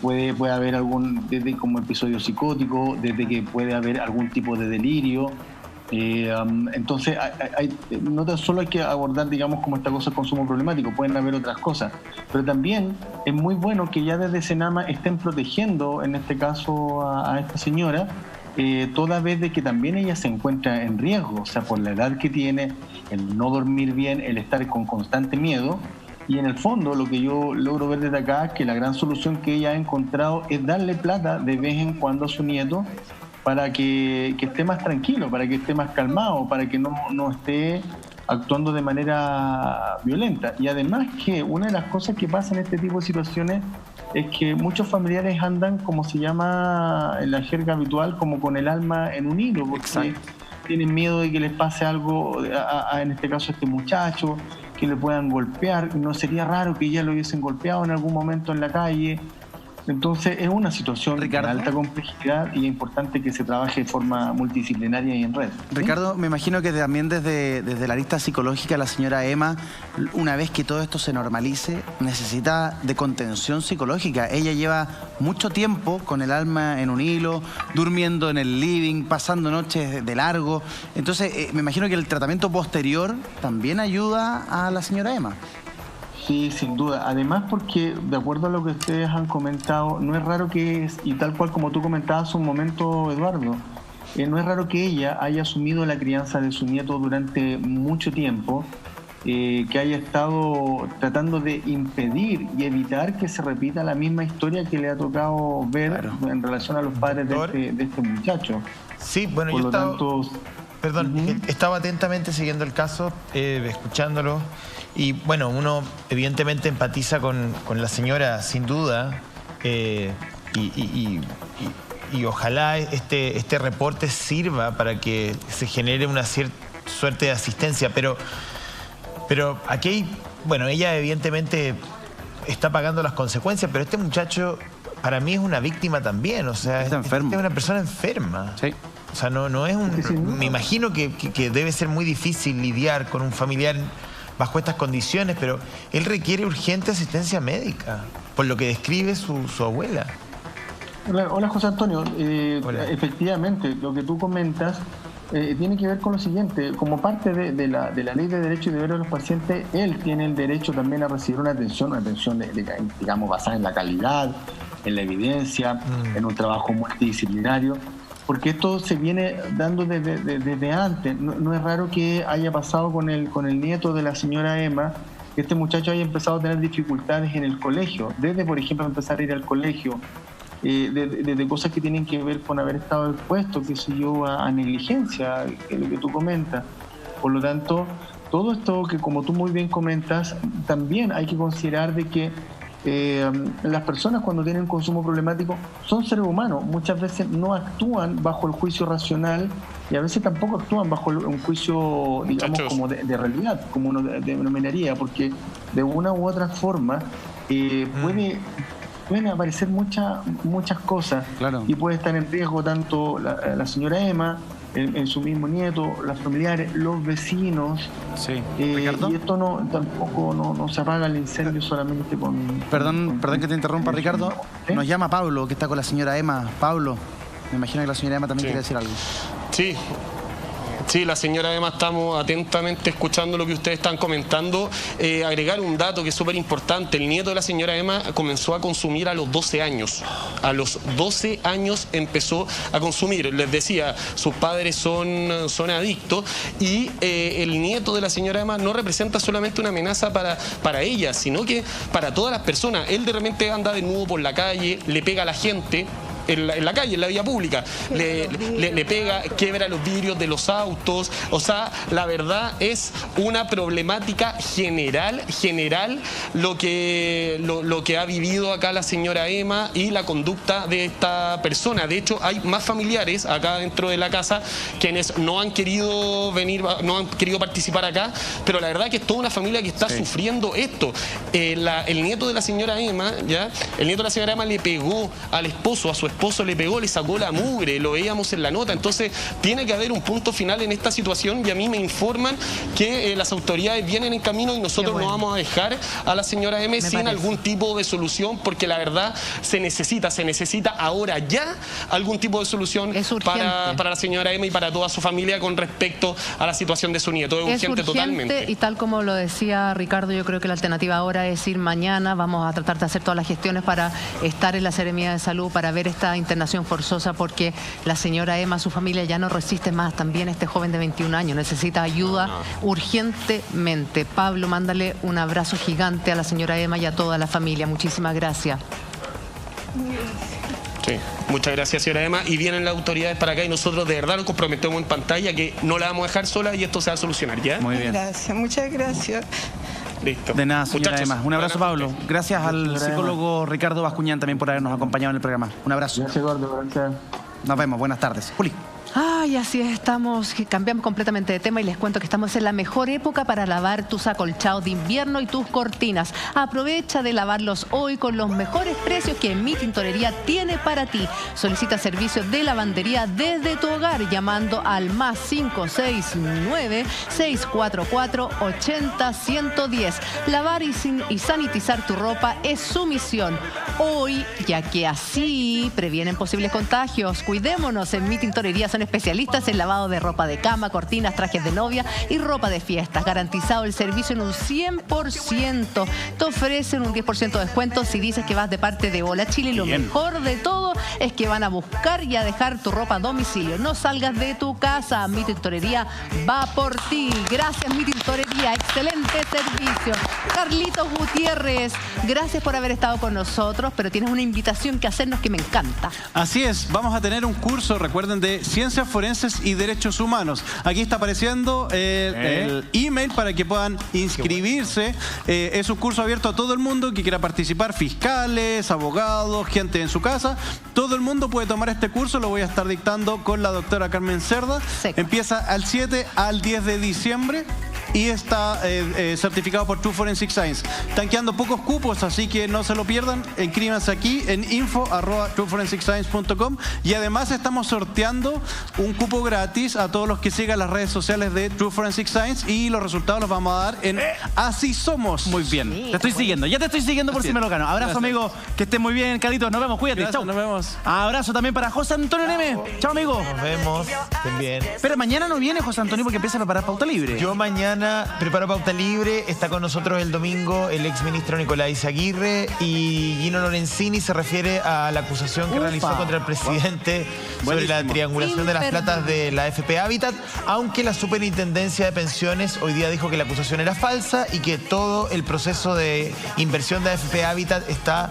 puede haber desde como episodio psicótico, desde que puede haber algún tipo de delirio. Entonces no tan solo hay que abordar, digamos, como esta cosa de consumo problemático, pueden haber otras cosas, pero también es muy bueno que ya desde Senama estén protegiendo en este caso a esta señora, toda vez de que también ella se encuentra en riesgo, o sea, por la edad que tiene, el no dormir bien, el estar con constante miedo. Y en el fondo lo que yo logro ver desde acá es que la gran solución que ella ha encontrado es darle plata de vez en cuando a su nieto para que esté más tranquilo, para que esté más calmado, para que no esté actuando de manera violenta. Y además que una de las cosas que pasa en este tipo de situaciones es que muchos familiares andan, como se llama en la jerga habitual, como con el alma en un hilo, porque tienen miedo de que les pase algo, en este caso a este muchacho, que le puedan golpear. No sería raro que ya lo hubiesen golpeado en algún momento en la calle. Entonces es una situación de alta complejidad y es importante que se trabaje de forma multidisciplinaria y en red. Ricardo, me imagino que también desde la arista psicológica la señora Emma, una vez que todo esto se normalice, necesita de contención psicológica. Ella lleva mucho tiempo con el alma en un hilo, durmiendo en el living, pasando noches de largo. Entonces me imagino que el tratamiento posterior también ayuda a la señora Emma. Sí, sin duda. Además porque, de acuerdo a lo que ustedes han comentado, no es raro que, y tal cual como tú comentabas un momento, Eduardo, no es raro que ella haya asumido la crianza de su nieto durante mucho tiempo, que haya estado tratando de impedir y evitar que se repita la misma historia que le ha tocado ver en relación a los padres de este muchacho. Sí, bueno, Por yo lo tanto, estaba atentamente siguiendo el caso, escuchándolo. Y bueno, uno evidentemente empatiza con la señora, sin duda, y ojalá este reporte sirva para que se genere una cierta suerte de asistencia. Pero aquí, bueno, ella evidentemente está pagando las consecuencias, pero este muchacho para mí es una víctima también, o sea, es una persona enferma. Sí. O sea, no es un... Me imagino que debe ser muy difícil lidiar con un familiar bajo estas condiciones, pero él requiere urgente asistencia médica, por lo que describe su abuela. Hola José Antonio, efectivamente, lo que tú comentas tiene que ver con lo siguiente. Como parte de la Ley de Derechos y Deberes de los Pacientes, él tiene el derecho también a recibir una atención digamos, basada en la calidad, en la evidencia, en un trabajo multidisciplinario, porque esto se viene dando desde antes. No es raro que haya pasado con el nieto de la señora Emma, que este muchacho haya empezado a tener dificultades en el colegio, desde, por ejemplo, empezar a ir al colegio, desde cosas que tienen que ver con haber estado expuesto, qué sé yo, a negligencia, que es lo que tú comentas. Por lo tanto, todo esto que, como tú muy bien comentas, también hay que considerar de que las personas cuando tienen consumo problemático son seres humanos, muchas veces no actúan bajo el juicio racional y a veces tampoco actúan bajo un juicio, digamos, como de realidad, como uno denominaría, porque de una u otra forma pueden aparecer muchas cosas, y puede estar en riesgo tanto la señora Emma, en su mismo nieto, los familiares, los vecinos. Sí. Y esto tampoco no se apaga el incendio solamente con... Perdón que te interrumpa, Ricardo. Nos llama Pablo, que está con la señora Emma. Pablo, me imagino que la señora Emma también quiere decir algo. Sí, la señora Emma, estamos atentamente escuchando lo que ustedes están comentando. Agregar un dato que es súper importante. El nieto de la señora Emma comenzó a consumir a los 12 años. A los 12 años empezó a consumir. Les decía, sus padres son adictos y el nieto de la señora Emma no representa solamente una amenaza para ella, sino que para todas las personas. Él de repente anda desnudo por la calle, le pega a la gente. En la calle, en la vía pública, le pega, quiebra los vidrios de los autos. O sea, la verdad es una problemática general lo que ha vivido acá la señora Emma y la conducta de esta persona. De hecho, hay más familiares acá dentro de la casa quienes no han querido venir, no han querido participar acá, pero la verdad que es toda una familia que está sufriendo esto. El nieto de la señora Emma, le pegó al esposo, a su esposo le pegó, le sacó la mugre, lo veíamos en la nota. Entonces tiene que haber un punto final en esta situación y a mí me informan que las autoridades vienen en camino y nosotros no vamos a dejar a la señora M sin algún tipo de solución, porque la verdad se necesita ahora ya algún tipo de solución para la señora M y para toda su familia con respecto a la situación de su nieto. Es urgente totalmente. Y tal como lo decía Ricardo, yo creo que la alternativa ahora es ir mañana. Vamos a tratar de hacer todas las gestiones para estar en la Seremía de Salud, para ver esta internación forzosa, porque la señora Emma, su familia ya no resiste más. También este joven de 21 años necesita ayuda urgentemente. Pablo, mándale un abrazo gigante a la señora Emma y a toda la familia. Muchísimas gracias. Sí, muchas gracias, señora Emma. Y vienen las autoridades para acá y nosotros de verdad nos comprometemos en pantalla que no la vamos a dejar sola y esto se va a solucionar, ¿ya? Muy bien. Gracias, muchas gracias. Listo. De nada, señora Muchachos, Emma. Un abrazo, Pablo. Gracias al psicólogo Ricardo Bascuñán también por habernos acompañado en el programa. Un abrazo. Gracias, Eduardo. Gracias. Nos vemos. Buenas tardes. Juli. Ay, así es, cambiamos completamente de tema y les cuento que estamos en la mejor época para lavar tus acolchados de invierno y tus cortinas. Aprovecha de lavarlos hoy con los mejores precios que Mi Tintorería tiene para ti. Solicita servicios de lavandería desde tu hogar llamando al +569 644 80 110. Lavar y sanitizar tu ropa es su misión hoy, ya que así previenen posibles contagios. Cuidémonos, en Mi Tintorería son especialistas en lavado de ropa de cama, cortinas, trajes de novia y ropa de fiestas. Garantizado el servicio en un 100%. Te ofrecen un 10% de descuento si dices que vas de parte de Hola Chile. Y lo mejor de todo es que van a buscar y a dejar tu ropa a domicilio. No salgas de tu casa. Mi Tintorería va por ti. Gracias, Mi Tintorería. Excelente servicio. Carlitos Gutiérrez, gracias por haber estado con nosotros, pero tienes una invitación que hacernos que me encanta. Así es, vamos a tener un curso, recuerden, de Ciencias Forenses y Derechos Humanos. Aquí está apareciendo el email para que puedan inscribirse. Es un curso abierto a todo el mundo que quiera participar, fiscales, abogados, gente en su casa. Todo el mundo puede tomar este curso, lo voy a estar dictando con la doctora Carmen Cerda. Empieza al 7 al 10 de diciembre. Y está certificado por True Forensic Science. Están quedando pocos cupos, así que no se lo pierdan. Inscríbanse aquí en info@trueforensicscience.com. Y además estamos sorteando un cupo gratis a todos los que sigan las redes sociales de True Forensic Science. Y los resultados los vamos a dar en Así Somos. Muy bien. Te estoy siguiendo. Ya te estoy siguiendo por si me lo gano. Abrazo, amigo. Que estés muy bien, Carlitos. Nos vemos. Cuídate. Gracias, Chau. nos vemos. Abrazo también para José Antonio Neme. Chao, amigo. Nos vemos. Estén bien. Pero mañana no viene José Antonio porque empieza a preparar Pauta Libre. Yo mañana preparo Pauta Libre. Está con nosotros el domingo el exministro Nicolás Aguirre y Gino Lorenzini se refiere a la acusación que realizó contra el presidente sobre la triangulación de las platas de la AFP Habitat, aunque la Superintendencia de Pensiones hoy día dijo que la acusación era falsa y que todo el proceso de inversión de AFP Habitat está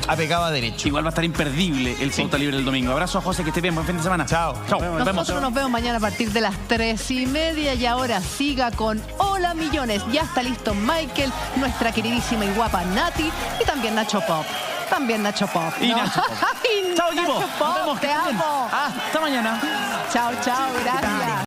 apegado a derecho. Igual va a estar imperdible el Pauta Libre el domingo. Abrazo a José, que esté bien. Buen fin de semana. Chao. Chao. Nosotros nos vemos mañana a partir de las 3:30 y ahora siga con Hola Millones. Ya está listo Michael, nuestra queridísima y guapa Nati y también Nacho Pop. Y Nacho Pop. Chao, equipo. Nacho Pop, Nos vemos. te amo. Hasta mañana. Chao, gracias.